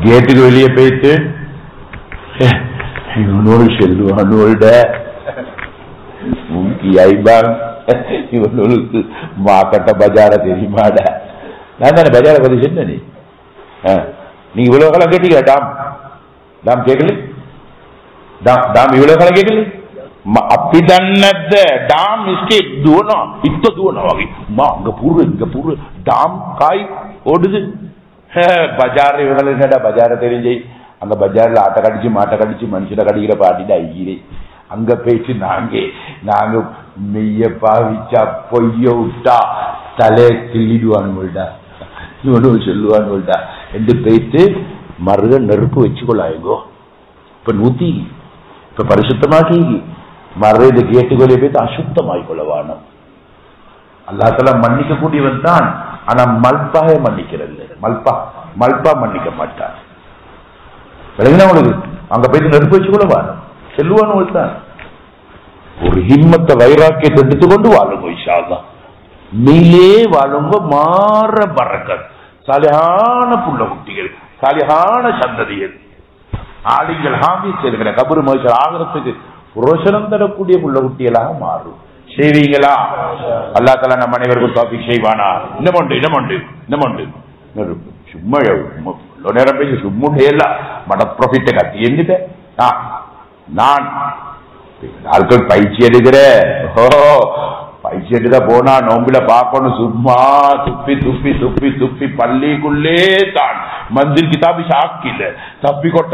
கேட்டுக்கு வெளியே போயிட்டு இவனோடு செல்லுவானோட இவனுக்கு மாக்கட்ட பஜார தெரியுமாட. நான் தானே பஜார பத்தி சொன்ன. நீ இவ்வளவு காலம் கேட்டீங்க டாம் டாம் கேட்கல, டாம் இவ்வளவு காலம் கேட்கல. අපි දන්නද ඩාම් ස්ටේට් දුවනවා ඉක්ත දුවනවා වගේ මා අංග පුර ඉංග පුර ඩාම් කායි ஓடுது பஜார் இவங்கள பஜார தெரிஞ்சு அங்க பஜார்ல ஆட்ட கடிச்சு மாட்ட கடிச்சு மனுஷனை கடிக்கிற பாட்டிட்டு ஐயரே அங்க போயிட்டு நாங்க மெய்ய பாவிச்சா பொய்ய விட்டா தலை கிள்ளிடுவான்டா இவனும் சொல்லுவான்டா என்று போயிட்டு மருக நெருப்பு வச்சுக்கொள்ளாயங்கோ. இப்ப நூத்தி இப்ப பரிசுத்தமாக்கி மறைந்த கேட்டுக்கொள்ளே போய் அசுத்தமாய் கொள்ளவானம். அல்லாஹ்தஆலா மன்னிக்க கூடியவன் தான், ஆனா மல்பாக மன்னிக்கிறது. மல்பா மன்னிக்க மாட்டான். உங்களுக்கு அங்க போய் நெருப்பு வச்சு கொள்ளவானம் செல்லுவான் தான். ஒரு ஹிம்மத்தை வைராக்கியத்தை எடுத்துக்கொண்டு வாழுங்க. இன்ஷா அல்லாஹ் நீலே வாழுங்க. மாற பரக்கத் சாலிஹான புள்ள குட்டிகள், சாலிஹான சந்ததிகள், ஆலிங்கள் ஹாமி செய்கிற கபர் மகிழ்ச்சி ஆகிறதுக்கு புரோஷனம் தரக்கூடிய புள்ள குட்டிகளாக மாறும். செய்வீங்களா? அல்லாஹ் தஆலா நம் அனைவருக்கும் தௌஃபீக் செய்வானா. இன்னமொண்டு சும்மா நேரம் பேசி சும்முடேல மட ப்ராஃபிட் கத்தி எங்கிட்ட நான் ஆட்கள் பயிற்சி எடுக்கிற பயிற்சி எடுக்க போனா நோம்பில பார்க்கணும். சும்மா துப்பி துப்பி துப்பி துப்பி பள்ளிக்குள்ளே தான் மந்திர் கிதாபி சாக்கில தப்பி கொட்ட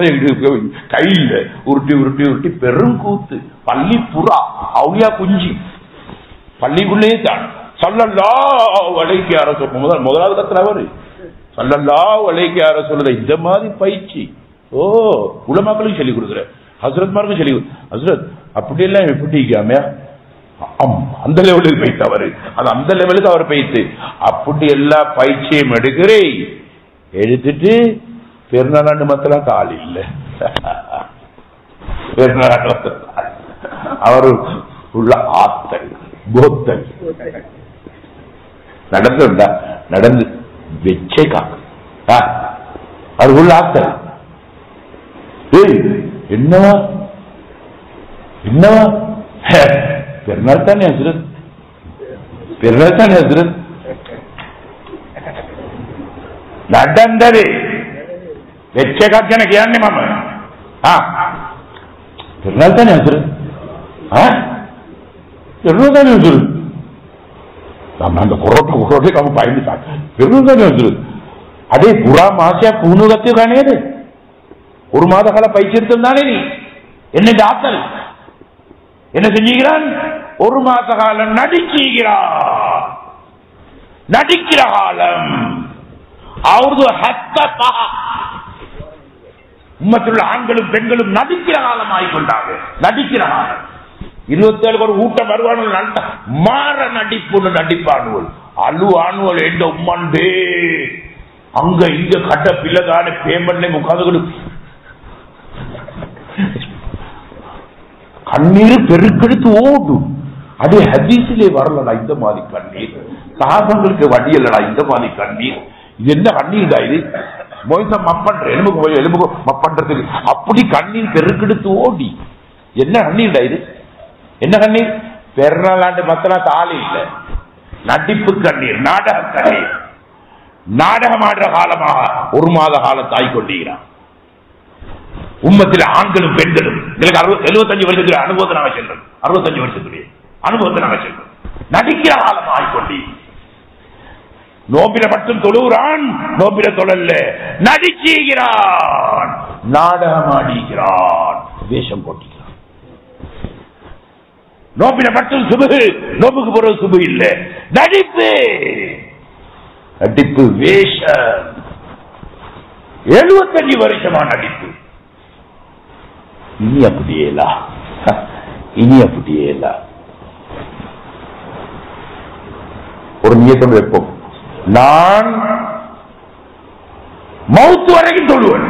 கையில உருட்டி உருட்டி உருட்டி பெரும் கூத்து. பள்ளி புறா அவுளியா குஞ்சி பள்ளிக்குள்ளே தான். ஸல்லல்லாஹு அலைஹி வஸல்லம் முதலாவது கத்துறவரு ஸல்லல்லாஹு அலைஹி வஸல்லம். இந்த மாதிரி பயிற்சி உலமாக்களுக்கு சொல்லிக் கொடுக்குற, ஹஸ்ரத்மாருக்கும் சொல்லி ஹஸ்ரத் அப்படியெல்லாம் எப்படி இருக்காமையா அந்த லெவலுக்கு போயிட்டு அவரு அது அந்த லெவலுக்கு அவர் போயிட்டு அப்படி எல்லா பயிற்சியும் எடுக்கிறே எடுத்துட்டு பெருநாளாண்டு மத்தெல்லாம் கால் இல்லை. பெருநாளாண்டு அவரு உள்ள ஆத்தல் போத்தல் நடந்துண்டா நடந்து வெச்சே காக்க அவர் உள்ள ஆத்தல். என்னவா என்னவா பெருநாள் தானே ஹஸ்ரத், பெருநாள் தானே ஹஸ்ரத் நடந்தது வெச்ச காட்சன කියන්නේ මම பெருநாள் தானே ஹஸ்ரத் பெருநாள் தானே ஹஸ்ரத் நம்ம அந்த குரோட்டை நம்ம பயந்துட்டாங்க. பெருநாள் தானே ஹஸ்ரத் அதே புறா மாசியா பூணுகத்து காணியது ஒரு மாத கால பயிற்சிருத்தம் தானே. நீ என்ன டாக்டர் என்ன செஞ்சுக்கிறான்? ஒரு மாத காலம் நடிக்கிறான். நடிக்கிற காலம் உம்மத்தில் ஆண்களும் பெண்களும் நடிக்கிற காலம் ஆகிக்கொண்டாங்க. நடிக்கிற காலம் 27 ஒரு ஊட்டம் வருவானுவல் மாற நடிப்பு நடிப்பானுவல் அழு ஆணுவல் எந்த உம்மண்டே அங்க இங்க கட்ட பிள்ளைதான பேமெண்ட்ல உட்காந்து கண்ணீர் பெருக்கெடுத்து ஓடும். அதே ஹதீஸிலே வரலடா இந்த மாதிரி கண்ணீர், சாபங்களுக்கு வடியலடா இந்த மாதிரி கண்ணீர். இது என்ன கண்ணீர்டா? இது மொய்சம் மப்பன்ற எலும்புக்கு மப்பன்றதுக்கு அப்படி கண்ணீர் பெருக்கெடுத்து ஓடி என்ன கண்ணீர்டா இது? என்ன கண்ணீர்? பெருநாளாண்டு மத்தனா தாலி இல்லை, நடிப்பு கண்ணீர், நாடக கண்ணீர். நாடகம் ஆடுற காலமாக ஒரு மாத காலம் தாய் கொண்டிருக்கிறான். உம்மத்தில் ஆண்களும் பெண்களும் 75 வருஷத்துடைய அனுபவத்தை நாங்கள் செல்றோம். 65 வருஷத்துடைய அனுபவத்தை நாங்கள் செல்றோம். நடிக்கிற காலம் ஆகிக்கொண்டி நோம்பில மட்டும் தொழுகிறான், நோம்பில தொழல்ல நடிச்சுகிறான், நாடகம் ஆடுகிறான், வேஷம் போட்டுகிறான். நோம்பின மட்டும் சுபு, நோம்புக்கு போறது சுபு இல்ல, நடிப்பு நடிப்பு வேஷம். 75 வருஷமா நடிப்பு. இனி அப்படியேலா, இனி அப்படியேலா. ஒரு நியத்தம் வைப்போம், நான் மௌத்து வரைக்கும் சொல்லுவேன்,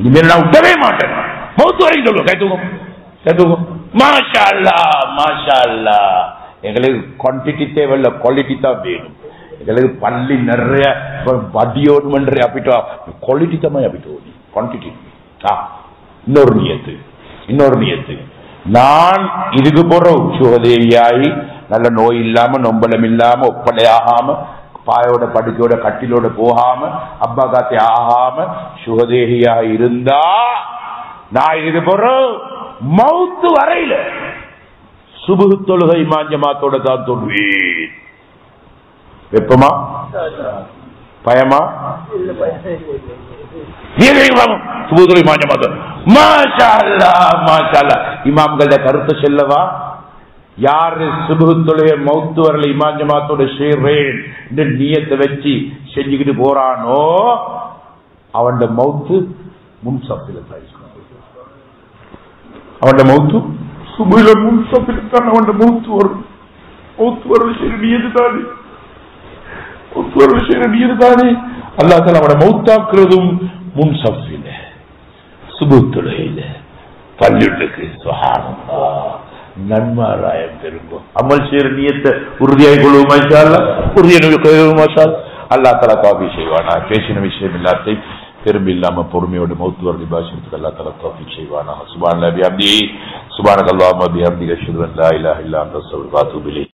இனிமேல் நான் விட்டவே மாட்டேன், மௌத்து வரைக்கும் சொல்லுவேன். கைத்துக்கும் மாஷா அல்லாஹ், மாஷா அல்லாஹ். எங்களுக்கு குவான்டிட்டி தேவையில்ல, குவாலிட்டி தான் வேணும். எங்களுக்கு பள்ளி நிறைய வடியோடு அப்படிட்டா, குவாலிட்டி தான் அப்படிட்டோ, குவான்டிட்டி. இன்னொரு நியத்து, நான் இதுக்கு போறோம் சுகதேவியாயி நல்ல நோய் இல்லாம, நொம்பலம் இல்லாம, ஒப்படை ஆகாம, பாயோட படுக்கையோட கட்டிலோட போகாம, அப்பா காத்தி ஆகாம சுகதேகியா இருந்தா நான் இதுக்கு போறோம் மௌத்து வரையில சுபு தொழுகை மாஞ்சமாத்தோட தான் தொழுவேன். வெப்பமா பயமா சுபுதுரை மாஞ்சமாத்தோட மாஷா அல்லாஹ், மாஷா அல்லாஹ். இமாம்கள கருத்தை செல்லவா, யாரு சுபு தொழுகை மௌத்து வரல இமாஞ்சமாத்தோட சேர்றேன் நியத்தை வச்சு செஞ்சுக்கிட்டு போறானோ அவன் மௌத்து முன்சப்பில, அவன் மௌத்து சுபுல முன்சப்பில்தான் அவன் மௌத்து வரும். மௌத்து வர விஷயம் நீது தானே, மௌத்து வர விஷயம் நீது தானே. அல்லாஹ் தஆலா அவனை மௌத்தாக்குறதும் முன்சப்பில, சுபு தொழுகையில, பள்ளியுள்ளுக்கு. சுப்ஹானல்லாஹ், நன்மாராயம் பெரும்போம். அமல் செய்யற நியத்தை உறுதியாய் கொள்வோம். மாஷா அல்லாஹ், உறுதியாக கொள்வோம். மாஷா அல்லாஹ். அல்லாஹ் தஆலா தௌஃபீக் செய்வானா. பேசின விஷயம் எல்லாத்தையும் திரும்பி இல்லாம பொறுமையோடு மௌத்து வரதி பாஷத்துக்கு அல்லாஹ் தஆலா தௌஃபீக் செய்வானா. சுப்ஹானல்லாஹி வபிஹம்திஹி, சுப்ஹானக்கல்லாஹும்ம வபிஹம்திக, அஷ்ஹது அன் லா இலாஹா இல்லா அன்த, அஸ்தக்ஃபிருக வ அத்தூபு இலைக்.